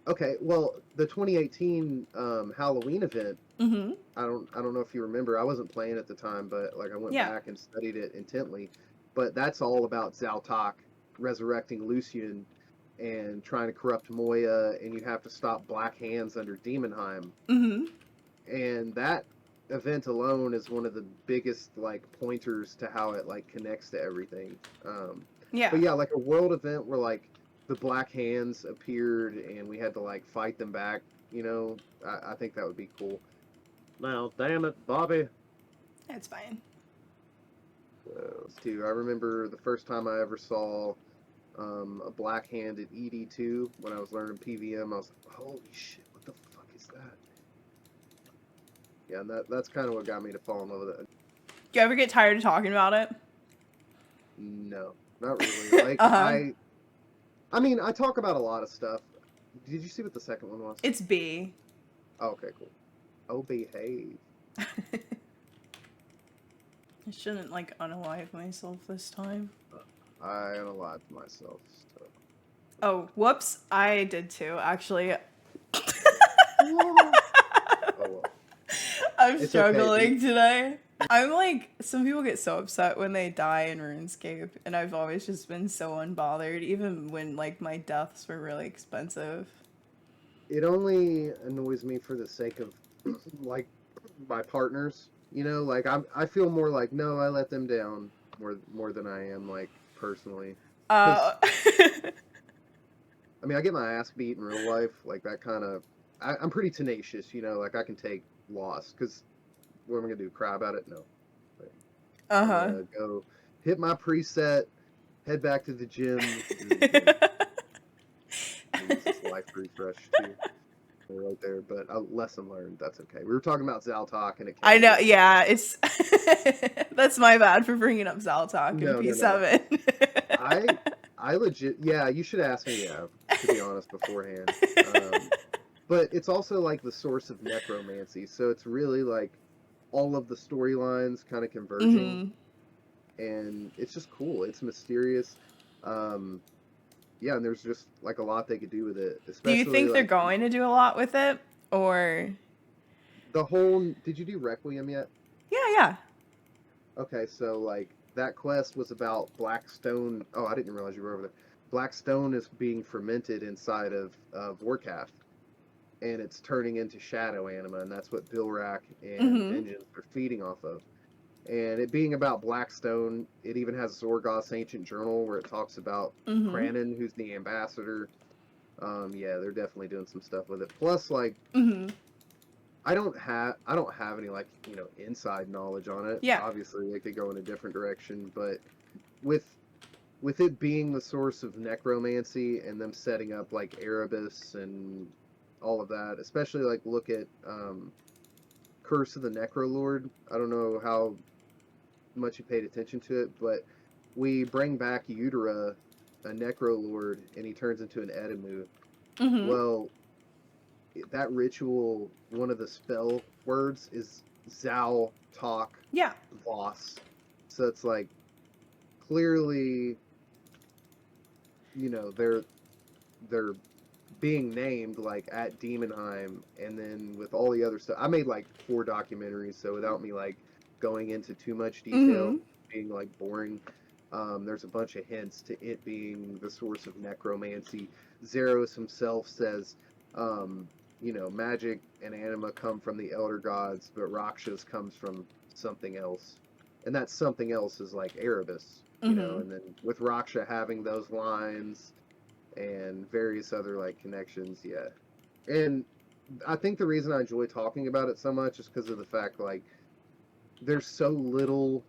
okay, well, the 2018 Halloween event, Mm-hmm. I don't know if you remember. I wasn't playing at the time, but like I went Yeah. back and studied it intently. But that's all about Xau-Tak resurrecting Lucian and trying to corrupt Moya, and you have to stop Black Hands under Demonheim. Mm-hmm. And that event alone is one of the biggest like pointers to how it like connects to everything. Yeah. But yeah, like a world event where like the Black Hands appeared and we had to like fight them back. I think that would be cool. Now, damn it, Bobby. That's fine. Let's do. I remember the first time I ever saw a Black Hand at ED2 when I was learning PvM. I was like, holy shit, what the fuck is that? Yeah, and that's kind of what got me to fall in love with it. Do you ever get tired of talking about it? No, not really. Like I mean, I talk about a lot of stuff. Did you see what the second one was? It's B. Oh, okay, cool. Oh, behave. I shouldn't like unalive myself this time. I unalived myself. So. Oh, whoops! I did too, actually. Oh well. I'm It's struggling okay. today. I'm like, some people get so upset when they die in RuneScape, and I've always just been so unbothered, even when like my deaths were really expensive. It only annoys me for the sake of like my partners. Like I feel more like no, I let them down more than I am like personally. Uh, I mean, I get my ass beat in real life, like that kind of. I'm pretty tenacious, like I can take loss. Because what am I gonna do? Cry about it? No. I'm gonna go hit my preset, head back to the gym. Use this life refresh too, right there. But a lesson learned. That's okay. We were talking about Xau-Tak and it. I know, yeah, it's that's my bad for bringing up Xau-Tak in No. P7. I legit. Yeah, you should ask me. Yeah, to be honest, beforehand. But it's also like the source of necromancy, so it's really like all of the storylines kind of converging, and it's just cool. It's mysterious. Yeah, and there's just like a lot they could do with it. Do you Especially think they're like going to do a lot with it, or? the whole. Did you do Requiem yet? Yeah. Okay, so like that quest was about Blackstone. Oh, I didn't realize you were over there. Blackstone is being fermented inside of Warcraft, and it's turning into shadow anima, and that's what Bilrak and Vengeance are feeding off of. And it being about Blackstone, it even has Zorgoth's ancient journal where it talks about Cranon, who's the ambassador. Yeah, they're definitely doing some stuff with it. Plus, like, I don't have any like inside knowledge on it. Yeah. Obviously, they could go in a different direction, but with it being the source of necromancy and them setting up like Erebus and all of that, especially like look at Curse of the Necrolord. I don't know how much you paid attention to it, but we bring back Eudora, a Necrolord, and he turns into an Edamu. Well, that ritual, one of the spell words is Xau-Tak Voss. So it's like clearly, they're being named like at Demonheim, and then with all the other stuff. I made like 4 documentaries, so without me like going into too much detail, being like boring, there's a bunch of hints to it being the source of necromancy. Zeros himself says, magic and anima come from the elder gods, but Rakshas comes from something else, and that something else is like Erebus, and then with Raksha having those lines and various other like connections, yeah. And I think the reason I enjoy talking about it so much is because of the fact like there's so little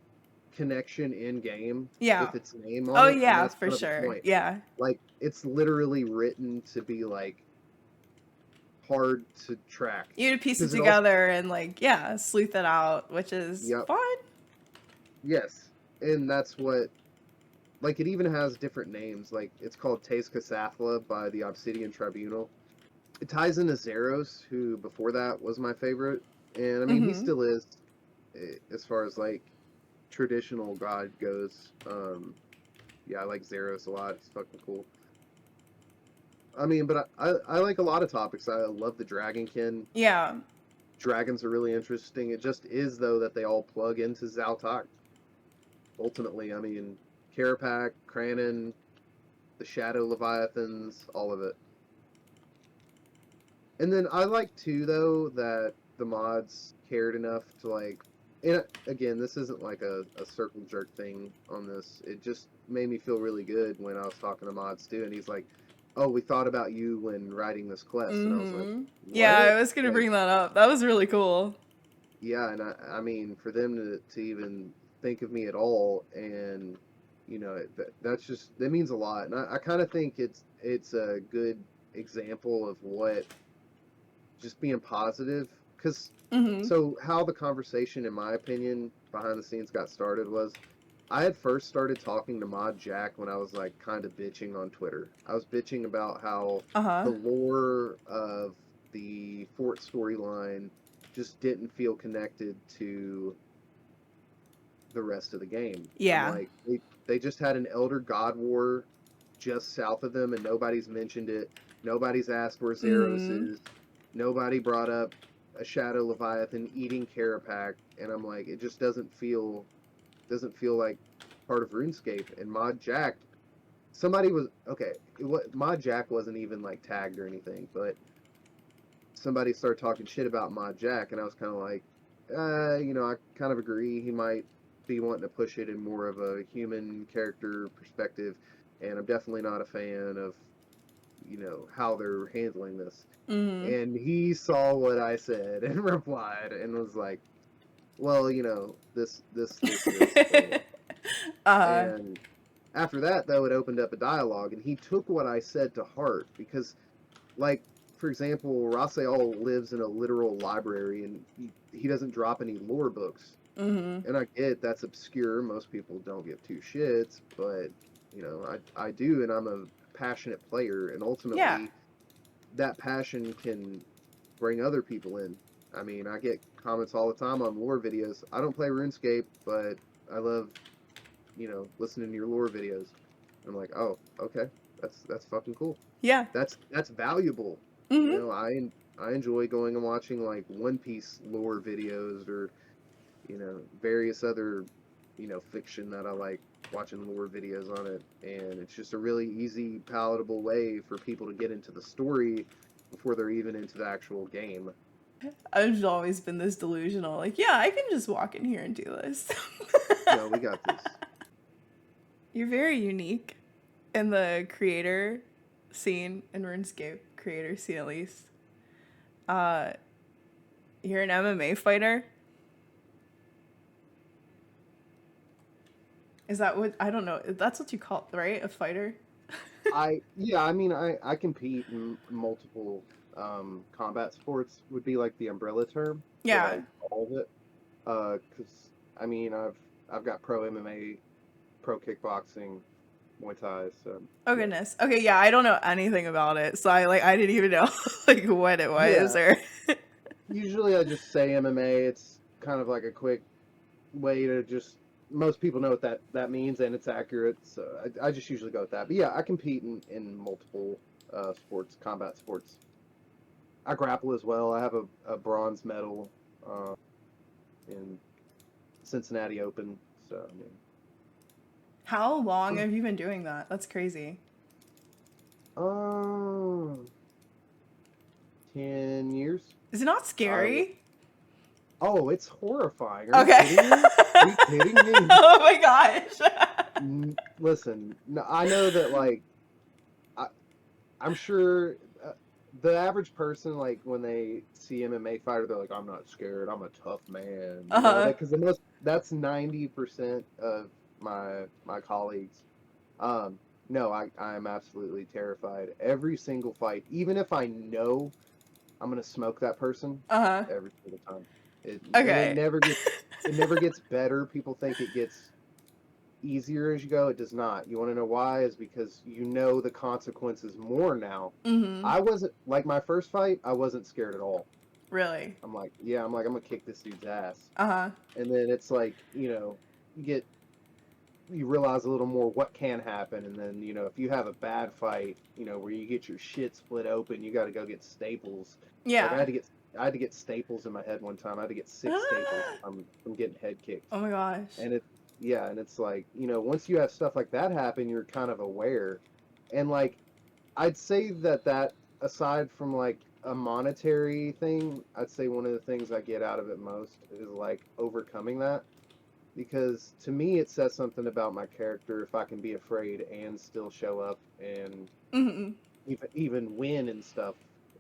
connection in game with its name on it. Oh yeah, that's for kind of the sure. point. Yeah. Like it's literally written to be like hard to track. You had to piece it together and like sleuth it out, which is fun. Yes, and that's what. Like, it even has different names. Like, it's called Tezcatlipoca by the Obsidian Tribunal. It ties into Zeros, who before that was my favorite. And, I mean, he still is, as far as, like, traditional god goes, yeah, I like Zeros a lot. It's fucking cool. I mean, but I like a lot of topics. I love the Dragonkin. Yeah. Dragons are really interesting. It just is, though, that they all plug into Xau-Tak. Ultimately, I mean, Carapac, Cranon, the Shadow Leviathans, all of it. And then I like, too, though, that the mods cared enough to, like... And again, this isn't like a circle jerk thing on this. It just made me feel really good when I was talking to mods, too. And he's like, oh, we thought about you when writing this quest. And I was like, what? Yeah, I was going to bring that up. That was really cool. Yeah, and I mean, for them to even think of me at all, and, you know, that's just, that means a lot. And I kind of think it's a good example of what just being positive, because so how the conversation, in my opinion, behind the scenes got started was, I had first started talking to Mod Jack when I was like kind of bitching on Twitter. I was bitching about how the lore of the Fort storyline just didn't feel connected to the rest of the game. Yeah. And, like, they just had an Elder God War just south of them, and nobody's mentioned it. Nobody's asked where Zeros is. Nobody brought up a Shadow Leviathan eating Carapac, and I'm like, it just doesn't feel like part of RuneScape. And Mod Jack, somebody was okay. Mod Jack wasn't even like tagged or anything, but somebody started talking shit about Mod Jack, and I was kind of like, you know, I kind of agree. He might be wanting to push it in more of a human character perspective, and I'm definitely not a fan of, you know, how they're handling this. And he saw what I said and replied and was like, well, you know, this. And after that, though, it opened up a dialogue, and he took what I said to heart, because, like, for example, Rasael lives in a literal library, and he doesn't drop any lore books. And I get that's obscure. Most people don't give two shits, but, you know, I do, and I'm a passionate player, and ultimately that passion can bring other people in. I mean, I get comments all the time on lore videos. I don't play RuneScape, but I love, you know, listening to your lore videos. I'm like, oh, okay, that's fucking cool. Yeah, that's valuable. You know, I enjoy going and watching like One Piece lore videos, or, you know, various other, you know, fiction that I like watching lore videos on it, and it's just a really easy, palatable way for people to get into the story before they're even into the actual game. I've always been this delusional, like, yeah, I can just walk in here and do this. No, we got this. You're very unique in the creator scene, in RuneScape creator scene at least. You're an MMA fighter. Is that what, I don't know, that's what you call it, right? A fighter? I mean, I compete in multiple combat sports, would be like the umbrella term. Yeah. Like all of it. Because I mean, I've got pro MMA, pro kickboxing, Muay Thai. So. Oh goodness. Okay, yeah, I don't know anything about it, so I didn't even know like what it was or. Usually, I just say MMA. It's kind of like a quick way to just. Most people know what that means, and it's accurate, so I just usually go with that. But yeah, I compete in multiple sports, combat sports. I grapple as well. I have a bronze medal in Cincinnati Open. So I mean, how long have you been doing that? That's crazy. 10 years. Is it not scary? Oh, it's horrifying. Are okay. You kidding me? Are you kidding me? Oh my gosh. Listen, I know that, like, I'm sure the average person, like, when they see MMA fighter, they're like, I'm not scared. I'm a tough man. Because that's 90% of my colleagues. No, I am absolutely terrified. Every single fight, even if I know I'm gonna smoke that person, every single time. It never gets better. People think it gets easier as you go. It does not. You want to know why? Is because you know the consequences more now. I wasn't, like, my first fight, I wasn't scared at all. Really? I'm like, I'm gonna kick this dude's ass. And then it's like, you know, you realize a little more what can happen, and then if you have a bad fight, where you get your shit split open, you got to go get staples. Like Yeah. I had to get staples in my head one time. I had to get 6 staples from getting head kicked. Oh my gosh. And it's like, once you have stuff like that happen, you're kind of aware. And like, I'd say that aside from like a monetary thing, I'd say one of the things I get out of it most is like overcoming that. Because to me, it says something about my character if I can be afraid and still show up and Mm-hmm. even win and stuff.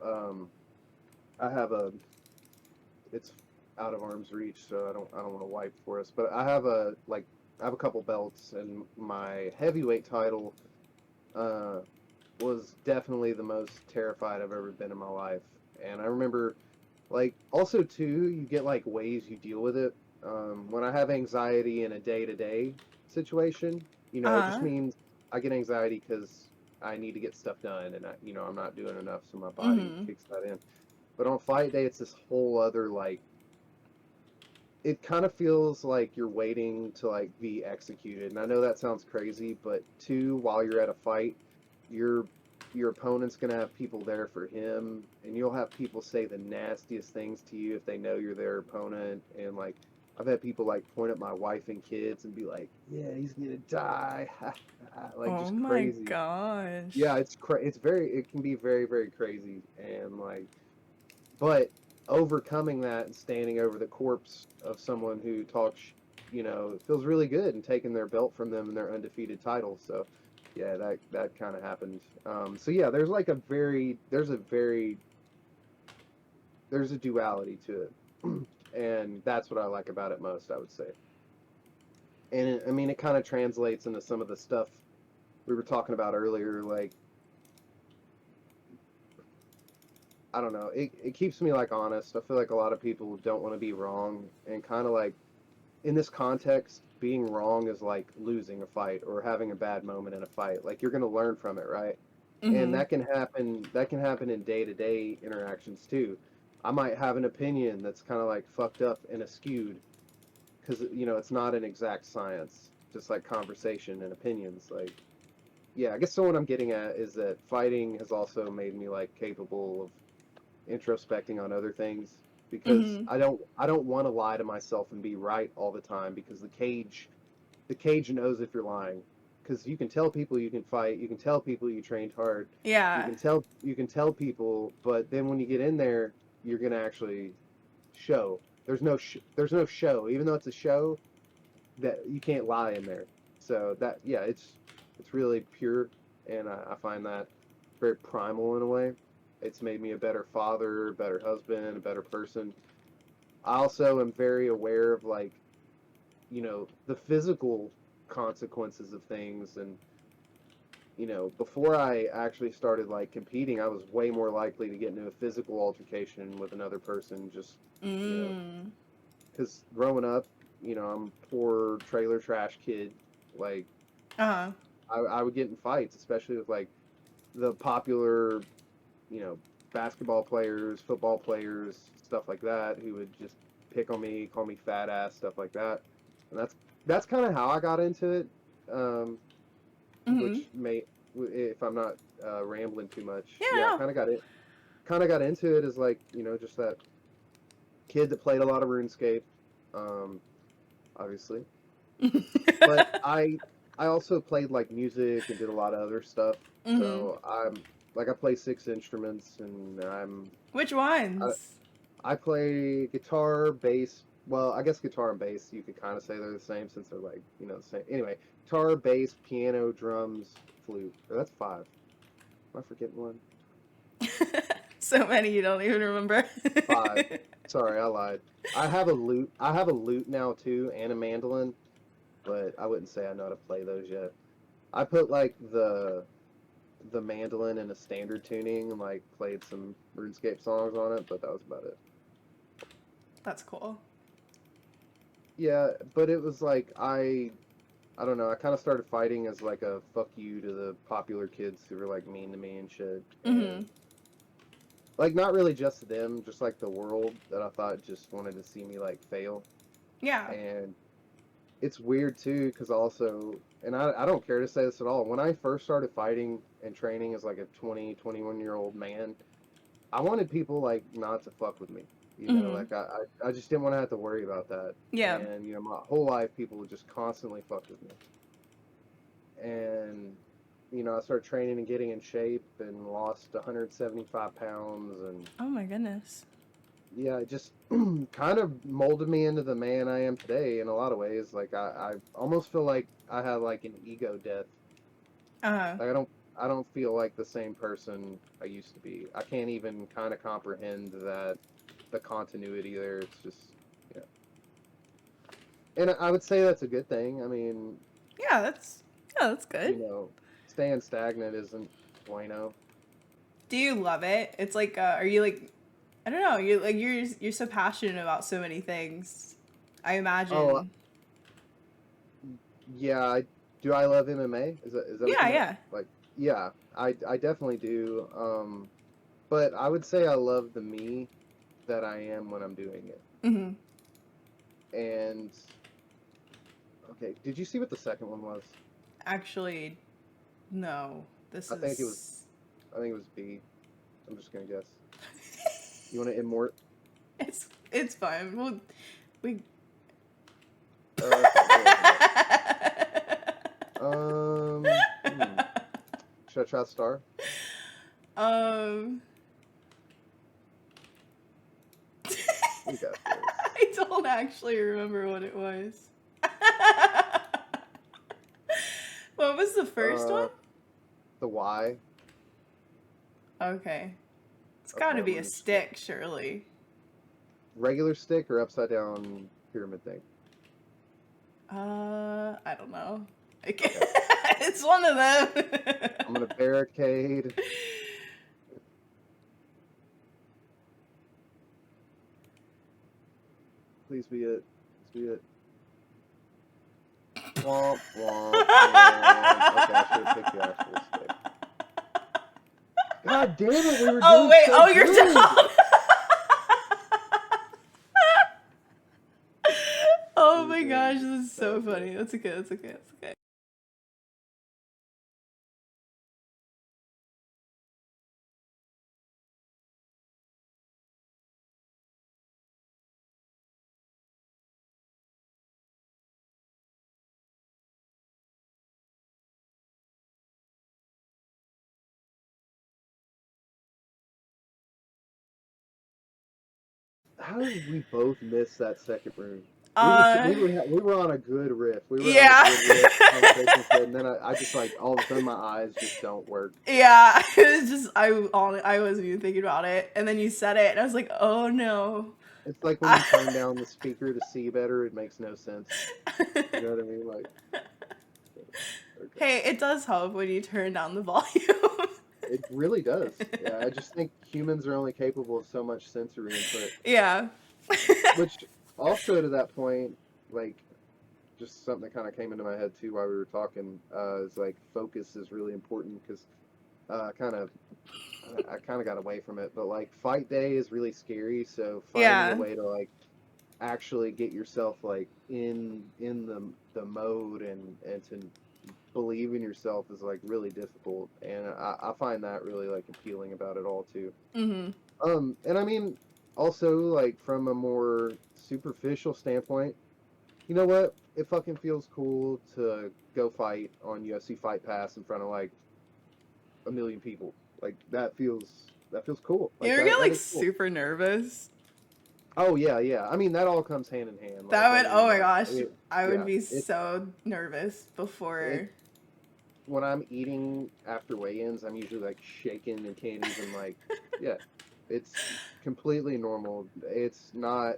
Um, I have it's out of arm's reach, so I don't want to wipe for us. But I have a couple belts, and my heavyweight title uh, was definitely the most terrified I've ever been in my life. And I remember, like, also too, you get like ways you deal with it. When I have anxiety in a day-to-day situation, it just means I get anxiety because I need to get stuff done, and I'm not doing enough, so my body kicks that in. But on fight day, it's this whole other like. It kind of feels like you're waiting to like be executed, and I know that sounds crazy, but too, while you're at a fight, your your opponent's gonna have people there for him, and you'll have people say the nastiest things to you if they know you're their opponent, and like. I've had people like point at my wife and kids and be like, "Yeah, he's gonna die," like Oh just my crazy. gosh. Yeah, it can be very, very crazy, and like, but overcoming that and standing over the corpse of someone who talks, it feels really good, and taking their belt from them and their undefeated title. So, yeah, that kind of happened. So yeah, there's a duality to it, and that's what I like about it most, I would say. And I mean, it kind of translates into some of the stuff we were talking about earlier, like I don't know. It keeps me like honest. I feel like a lot of people don't want to be wrong, and kind of like in this context, being wrong is like losing a fight or having a bad moment in a fight. Like you're going to learn from it, right? And Mm-hmm. that can happen. That can happen in day-to-day interactions too. I might have an opinion that's kind of like fucked up and askewed because it's not an exact science. Just like conversation and opinions, like yeah. I guess so. What I'm getting at is that fighting has also made me like capable of introspecting on other things because Mm-hmm. I don't want to lie to myself and be right all the time because the cage knows if you're lying because you can tell people you can fight, you can tell people you trained hard, you Yeah. can tell people, but then when you get in there, you're gonna actually show. There's no show, even though it's a show that you can't lie in there. So that yeah, it's really pure, and I find that very primal in a way. It's made me a better father, better husband, a better person. I also am very aware of like the physical consequences of things, and before I actually started like competing, I was way more likely to get into a physical altercation with another person just you know Mm. because growing up, I'm a poor trailer trash kid. Like Uh-huh. I would get in fights, especially with like the popular, you know, basketball players, football players, stuff like that, who would just pick on me, call me fat ass, stuff like that. And that's kind of how I got into it. Um, Mm-hmm. which may, if I'm not rambling too much, yeah, I Yeah, kind of got into it as like just that kid that played a lot of RuneScape, um, obviously. no. But I also played like music and did a lot of other stuff. Mm-hmm. So I play 6 instruments, and Which I, ones? I play guitar, bass. Well, I guess guitar and bass you could kind of say they're the same since they're like the same. Anyway, guitar, bass, piano, drums, flute. Oh, that's 5. Am I forgetting one? So many you don't even remember. 5. Sorry, I lied. I have a lute. I have a lute now too, and a mandolin, but I wouldn't say I know how to play those yet. I put like the mandolin in a standard tuning and like played some RuneScape songs on it, but that was about it. That's cool. Yeah, but it was like I don't know. I kind of started fighting as like a fuck you to the popular kids who were like mean to me and shit, Mm-hmm. and like not really just them, just like the world that I thought just wanted to see me like fail. Yeah. And it's weird too, because also, and I don't care to say this at all. When I first started fighting and training as like a 20, 21-year-old man, I wanted people like not to fuck with me. You know, Mm-hmm. like I just didn't want to have to worry about that. Yeah. And you know, my whole life people would just constantly fuck with me. And you know, I started training and getting in shape and lost 175 pounds, and Oh my goodness. yeah, it just kind of molded me into the man I am today in a lot of ways. Like I almost feel like I had like an ego death. Uh-huh. Like I don't feel like the same person I used to be. I can't even kind of comprehend that the continuity there. It's just yeah. And I would say that's a good thing. I mean, Yeah, that's good. you know, staying stagnant isn't bueno. Do you love it? It's like, are you like, I don't know, you're so passionate about so many things. I Oh, imagine. yeah, do I love MMA? Is that what you Yeah, meant? yeah. Like, yeah, I definitely do. But I would say I love the me that I am when I'm doing it. Mm-hmm. And okay, did you see what the second one was? Actually, no. This I think it was is. I think it was B. I'm just gonna guess. You want to immort? It's fine. We. Okay, there we go. Should I try star? um. We got this. I don't actually remember what it was. What was the first one? The Y. Okay. It's Okay, gotta I'm be a gonna just stick, surely. regular stick or upside down pyramid thing. I don't know. Okay. It's one of them. I'm gonna barricade. Please be it. Please be it. Womp womp. And, okay, I should have picked the actual stick. God damn it, we were Oh doing wait, so oh you're good. down. Oh my gosh, this is so funny. That's okay, that's okay, that's okay. How did we both miss that second room? Uh, We were on a good riff. We were on a yeah. good riff. Conversation good, and then I just like all of a sudden my eyes just don't work. Yeah, it was just I wasn't even thinking about it, and then you said it, and I was like, oh no. It's like when you turn down the speaker to see better. It makes no sense. You know what I mean? Like, okay. Hey, it does help when you turn down the volume. It really does. Yeah, I just think humans are only capable of so much sensory input. Yeah. Which also to that point, like, just something that kind of came into my head too while we were talking, is like focus is really important because I kind of got away from it, but like fight day is really scary. So finding Yeah. a way to like actually get yourself like in the mode and to believe in yourself is like really difficult, and I find that really like appealing about it all too. Mm-hmm. And I mean, also like from a more superficial standpoint, you know what? It fucking feels cool to go fight on UFC Fight Pass in front of like 1 million people. Like that feels cool. You Like ever get that like is cool. super nervous? Oh yeah, yeah. I mean that all comes hand in hand. Like, That I would, mean, oh my like, gosh, I would yeah. be so nervous before. When I'm eating after weigh-ins, I'm usually like shaking and can't even like, yeah, it's completely normal. It's not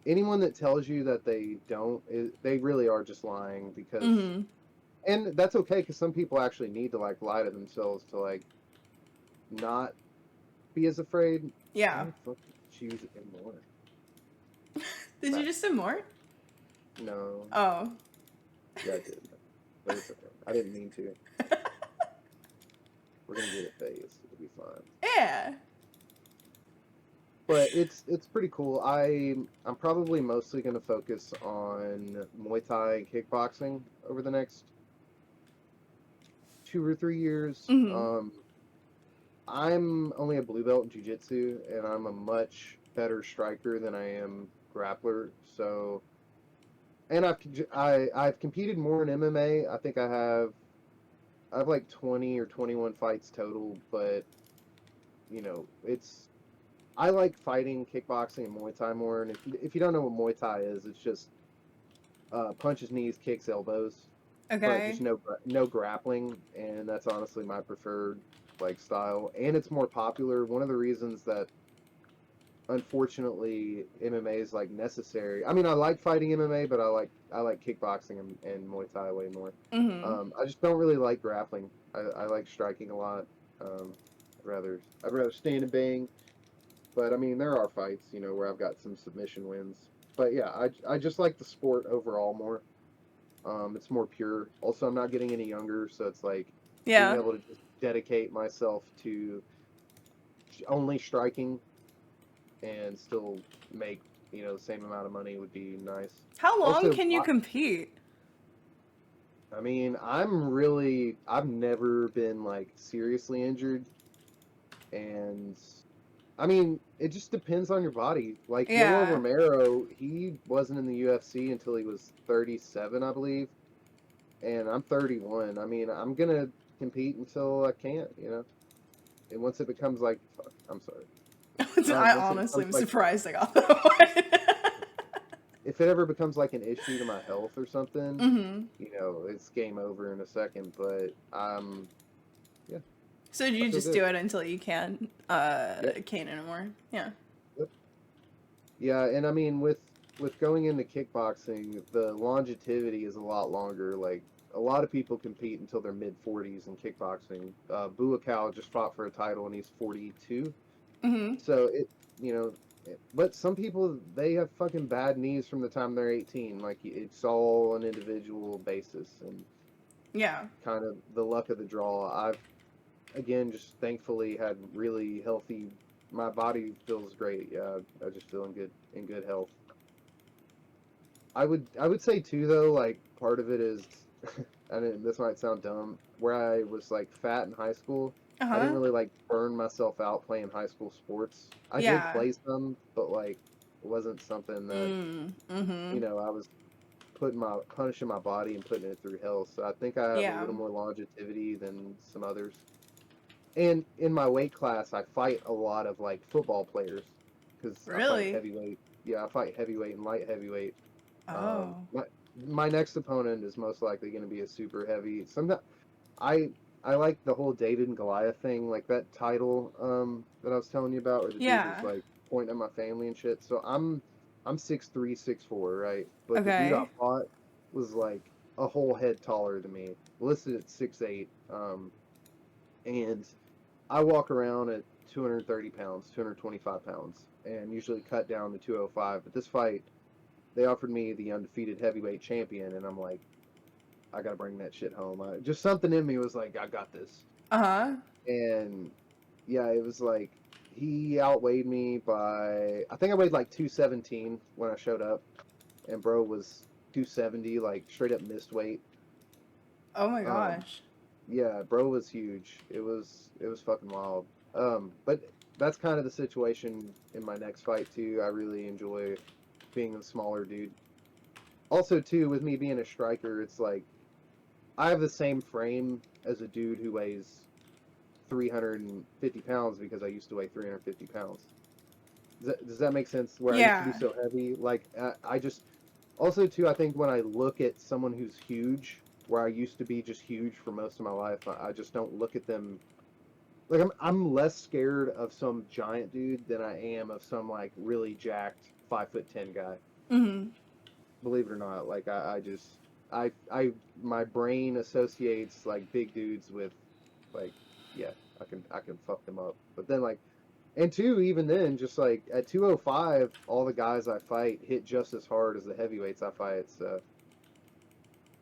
anyone that tells you that they don't, they really are just lying because, Mm-hmm. and that's okay because some people actually need to like lie to themselves to like not be as afraid. Yeah. I fucking choose it more. Did you just say more? No. Oh. Yeah, I did. But it's okay. I didn't mean to. We're gonna get it phased. It'll be fine. Yeah. But it's pretty cool. I'm probably mostly going to focus on Muay Thai and kickboxing over the next 2 or 3 years. Hmm. I'm only a blue belt in jiu-jitsu, and I'm a much better striker than I am grappler. So, and I've competed more in MMA. I think I have like 20 or 21 fights total, but it's I like fighting kickboxing and Muay Thai more. And if you don't know what Muay Thai is, it's just punches, knees, kicks, elbows, but just Okay. no grappling, and that's honestly my preferred like style, and it's more popular. One of the reasons that unfortunately MMA is like necessary. I mean, I like fighting MMA, but I like kickboxing and Muay Thai way more. Hmm. I just don't really like grappling. I like striking a lot. I'd rather stand and bang. But I mean, there are fights, where I've got some submission wins. But yeah, I just like the sport overall more. It's more pure. Also, I'm not getting any younger, so it's like being Yeah. able to just dedicate myself to only striking and still make, the same amount of money would be nice. How long Also, can you compete? I mean, I've never been like seriously injured, and I mean, it just depends on your body. Like Yoel Yeah. Romero, he wasn't in the UFC until he was 37, I believe, and I'm 31. I mean, I'm gonna compete until I can't. And once it becomes like, fuck, I'm sorry. I Once it honestly becomes am like, surprised I got that one. if it ever becomes like an issue to my health or something, Hmm. it's game over in a second. But yeah, So do I you feel just good. do it until you Yep, can't anymore? Yeah. yep. Yeah, and I mean with going into kickboxing, the longevity is a lot longer. Like a lot of people compete until their mid 40s in kickboxing. Buakaw just fought for a title and he's 42. Hmm. So but some people they have fucking bad knees from the time they're 18. Like it's all an individual basis and Yeah. kind of the luck of the draw. I've again just thankfully had really healthy. My body feels great. Yeah, I just feel in good health. I would say too though, like part of it is, I mean this might sound dumb, where I was like fat in high school. I didn't Uh-huh. really like burn myself out playing high school sports. I did Yeah. play some, but like it wasn't something that Mm-hmm. I was punishing my body and putting it through hell. So I think I have a Yeah. little more longevity than some others. And in my weight class, I fight a lot of like football players because I fight Really? heavyweight. Yeah, I fight heavyweight and light heavyweight. Oh. My next opponent is most likely going to be a super heavy. Sometimes I I like the whole David and Goliath thing, like that title that I was telling you about, where the dude was Yeah. like pointing at my family and shit. So I'm 6'3", 6'4", right? But the dude I Okay. fought was like a whole head taller than me, listed at 6'8", and I walk around at 230 pounds, 225 pounds, and usually cut down to 205. But this fight, they offered me the undefeated heavyweight champion, and I'm like, I gotta bring that shit home. Just something in me was like, I got this. Uh-huh. And yeah, it was like he outweighed me by I think I weighed like 217 when I showed up, and bro was 270, like straight up missed weight. Oh my Um, gosh. yeah, bro was huge. It was fucking wild. But that's kind of the situation in my next fight too. I really enjoy being a smaller dude. Also too, with me being a striker, it's like I have the same frame as a dude who weighs 350 pounds because I used to weigh 350 pounds. Does that make sense? Where I used to be Yeah. so heavy, like I just also too. I think when I look at someone who's huge, where I used to be just huge for most of my life, I just don't look at them like I'm less scared of some giant dude than I am of some like really jacked 5'10" guy. Mm-hmm. Believe it or not, like I just my brain associates like big dudes with like yeah, I can fuck them up. But then like and two, even then, just like at 205, all the guys I fight hit just as hard as the heavyweights I fight. So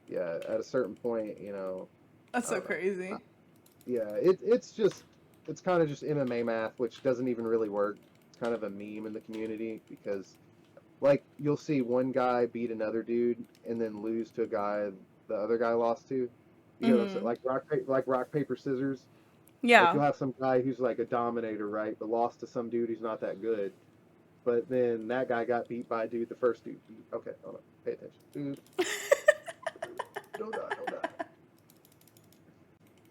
yeah, at a certain point, That's I so don't know. I, crazy. yeah, it's kind of just MMA math, which doesn't even really work. It's kind of a meme in the community because, like, you'll see one guy beat another dude and then lose to a guy the other guy lost to. You know what I'm saying? Like rock paper scissors. Like Yeah. you'll have some guy who's like a dominator, right, but lost to some dude who's not that good. But then that guy got beat by a dude the first dude beat. Okay, hold on, pay attention. Dude, don't die, don't die.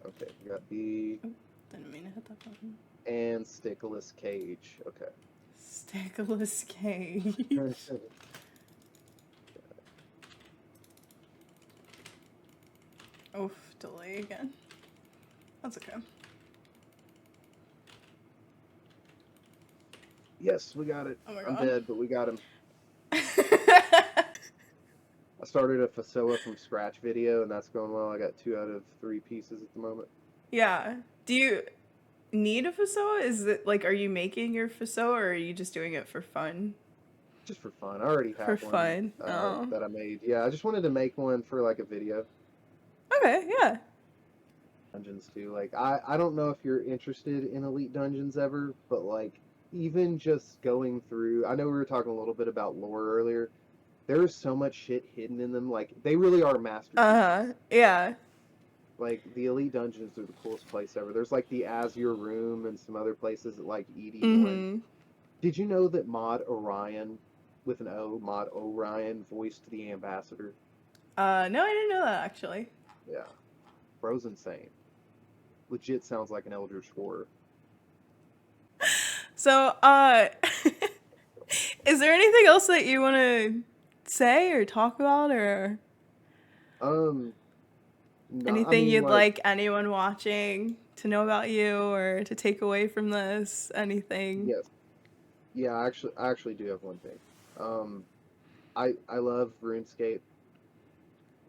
Okay, we got B. Didn't mean to hit that button. And Stickless Cage. Okay. Stickless Cage. Oof, delay again. That's okay. Yes, we got it. Oh my I'm God. dead, but we got him. I started a Fasoa from scratch video, and that's going well. I got 2 out of 3 pieces at the moment. Yeah. Do you need a Fasoa? Is it like, are you making your Fasoa, or are you just doing it for fun? Just for fun. I already have For one fun. that I made. Yeah, I just wanted to make one for like a video. Okay, yeah. Dungeons too. Like I don't know if you're interested in Elite Dungeons ever, but like even just going through, I know we were talking a little bit about lore earlier. There is so much shit hidden in them. Like they really are masterpieces. Yeah. Like the Elite Dungeons are the coolest place ever. There's like the Azure Room and some other places that like ED1. Mm-hmm. Did you know that Mod Orion, with an O, Mod Orion voiced the ambassador? No, I didn't know that actually. Yeah. Bro's insane. Legit sounds like an Eldritch horror. So, is there anything else that you want to say or talk about, or No, anything you'd like anyone watching to know about you or to take away from this? Anything? Yes. Yeah, I actually do have one thing. I love RuneScape,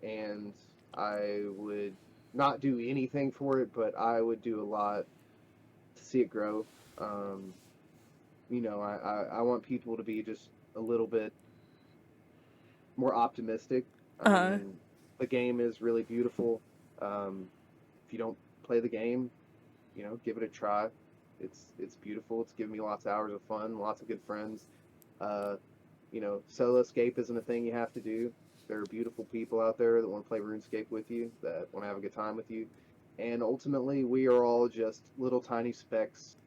and I would not do anything for it, but I would do a lot to see it grow. You know, I want people to be just a little bit more optimistic. I mean, the game is really beautiful. If you don't play the game, you know, give it a try. It's beautiful. It's given me lots of hours of fun, lots of good friends. You know, solo escape isn't a thing you have to do. There are beautiful people out there that want to play RuneScape with you, that want to have a good time with you. And ultimately, we are all just little tiny specks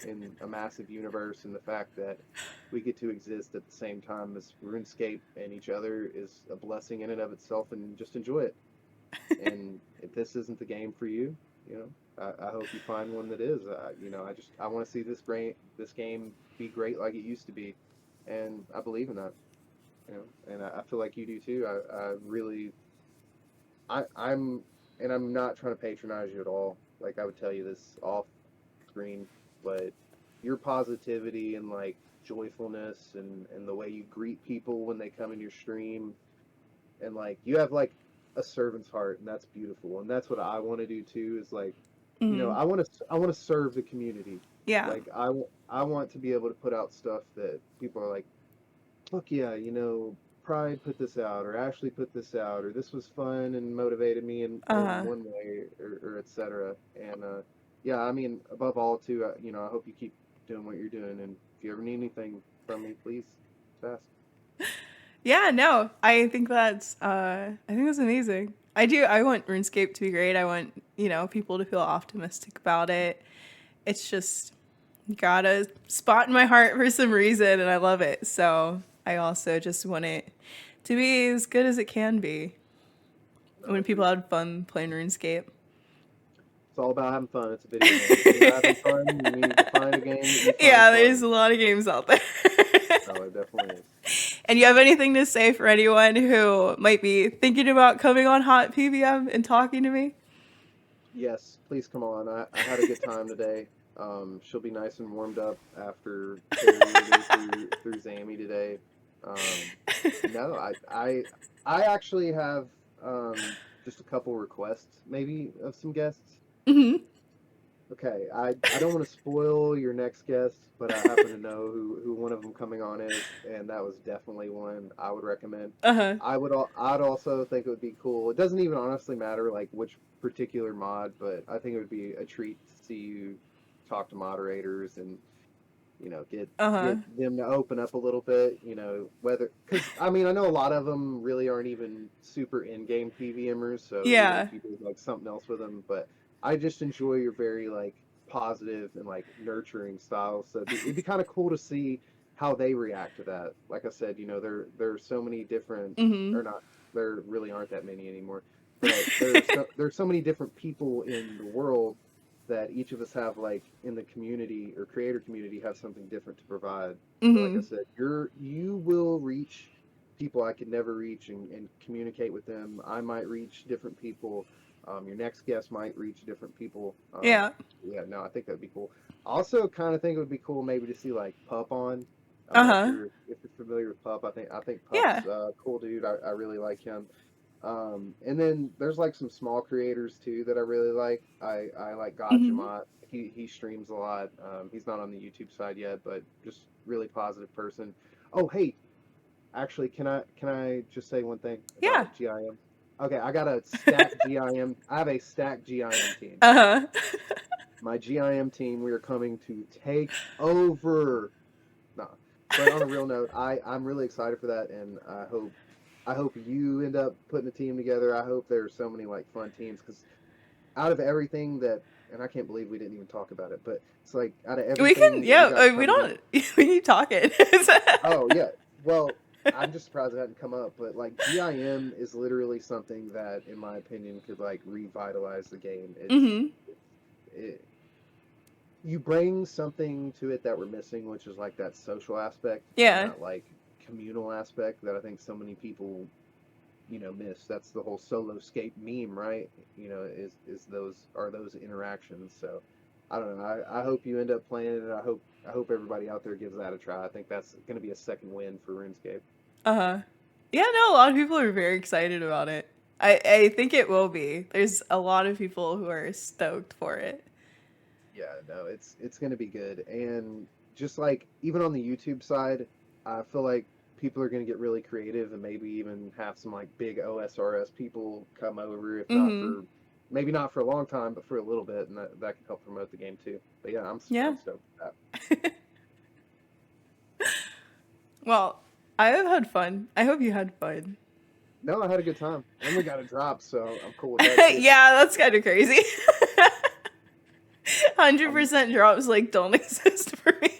in a massive universe, and the fact that we get to exist at the same time as RuneScape and each other is a blessing in and of itself, and just enjoy it. And if this isn't the game for you, you know, I hope you find one that is. You know, I want to see this game be great like it used to be, and I believe in that. You know, and I feel like you do too. I'm not trying to patronize you at all. Like I would tell you this off screen, but your positivity and like joyfulness and the way you greet people when they come in your stream, and like you have like a servant's heart, and that's beautiful. And that's what I want to do too. Is like, you know, I want to serve the community. Yeah. Like I want to be able to put out stuff that people are like, fuck yeah, you know, Pride put this out, or Ashley put this out, or this was fun and motivated me in one way, or etc. And yeah, I mean, above all, too, you know, I hope you keep doing what you're doing, and if you ever need anything from me, please, just ask. Yeah, no, I think that's amazing. I want RuneScape to be great. I want, you know, people to feel optimistic about it. It's just got a spot in my heart for some reason, and I love it. So I also just want it to be as good as it can be. When people had fun playing RuneScape. It's all about having fun. It's a video game. If you're having fun, you need to find a game. Yeah, there's a lot of games out there. Oh, it definitely is. And you have anything to say for anyone who might be thinking about coming on Hot PvM and talking to me? Yes, please come on. I had a good time today. She'll be nice and warmed up after through Zammy today. No, I actually have just a couple requests, maybe, of some guests. Mm-hmm. Okay, I don't want to spoil your next guest, but I happen to know who one of them coming on is, and that was definitely one I would recommend. I'd also think it would be cool. It doesn't even honestly matter like which particular mod, but I think it would be a treat to see you talk to moderators and get Uh-huh. them to open up a little bit, whether, because I mean, I know a lot of them really aren't even super in-game PvMers, so Yeah. if you do like something else with them, but I just enjoy your very like positive and like nurturing style, so it'd be kind of cool to see how they react to that. Like I said, there's so many different, Mm-hmm. or not, there really aren't that many anymore, but there's so many different people in the world that each of us have, like, in the community or creator community, have something different to provide. So like I Mm-hmm. said, you will reach people I could never reach, and communicate with them. I might reach different people. Your next guest might reach different people. Yeah. Yeah, no, I think that'd be cool. I also kind of think it would be cool maybe to see like Pup on. I don't know Uh-huh. if you're familiar with Pup. I think Yeah. Pup's cool dude. I really like him. And then there's like some small creators too that I really like. I like Mm-hmm. Gotchamat. He streams a lot. He's not on the YouTube side yet, but just really positive person. Oh, hey, actually, can I just say one thing Yeah. about GIM? Okay, I got a stack GIM. I have a stack GIM team. Uh-huh. My GIM team. We are coming to take over. Nah, but on a real note, I'm really excited for that, and I hope you end up putting a team together. I hope there's so many like fun teams, because out of everything that, and I can't believe we didn't even talk about it, but it's like out of We can, everything that you yeah, got we coming up. don't, we keep talking. Oh yeah, well, I'm just surprised it hadn't come up, but like GIM is literally something that, in my opinion, could like revitalize the game. Mm-hmm. It, you bring something to it that we're missing, which is like that social aspect and Yeah. that like communal aspect that I think so many people miss. That's the whole solo scape meme, right? Is those interactions. So I don't know. I hope you end up playing it. I hope everybody out there gives that a try. I think that's going to be a second win for RuneScape. Uh-huh. Yeah, no, a lot of people are very excited about it. I think it will be. There's a lot of people who are stoked for it. Yeah, no, it's going to be good. And just like even on the YouTube side, I feel like people are going to get really creative and maybe even have some like big OSRS people come over, if not Mm-hmm. for maybe not for a long time, but for a little bit, and that can help promote the game too. But yeah, Yeah. I'm stoked for that. Well, I have had fun. I hope you had fun. No, I had a good time. I only got a drop, so I'm cool with that too. Yeah, that's kind of crazy. Um, 100% drops like don't exist for me.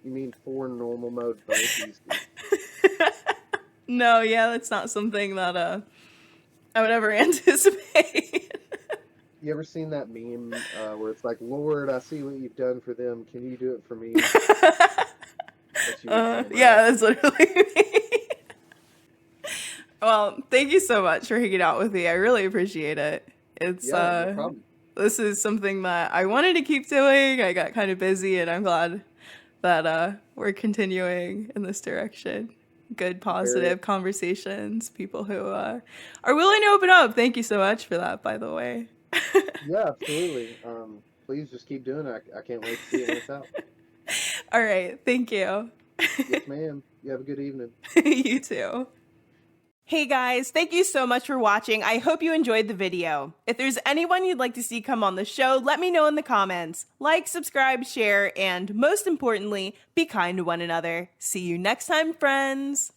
you mean 4 normal mode both easy? No, yeah, that's not something that I would ever anticipate. You ever seen that meme where it's like, Lord, I see what you've done for them. Can you do it for me? That's you saying, Yeah, right? that's literally me. Well, thank you so much for hanging out with me. I really appreciate it. It's Yeah, no problem. this is something that I wanted to keep doing. I got kind of busy, and I'm glad that we're continuing in this direction. Good, Very, positive conversations. People who are willing to open up. Thank you so much for that, by the way. yeah, absolutely. Please just keep doing it. I can't wait to see it when it's out. All right, thank you. Yes, ma'am. You have a good evening. You too. Hey guys, thank you so much for watching. I hope you enjoyed the video. If there's anyone you'd like to see come on the show, let me know in the comments. Like, subscribe, share, and most importantly, be kind to one another. See you next time, friends.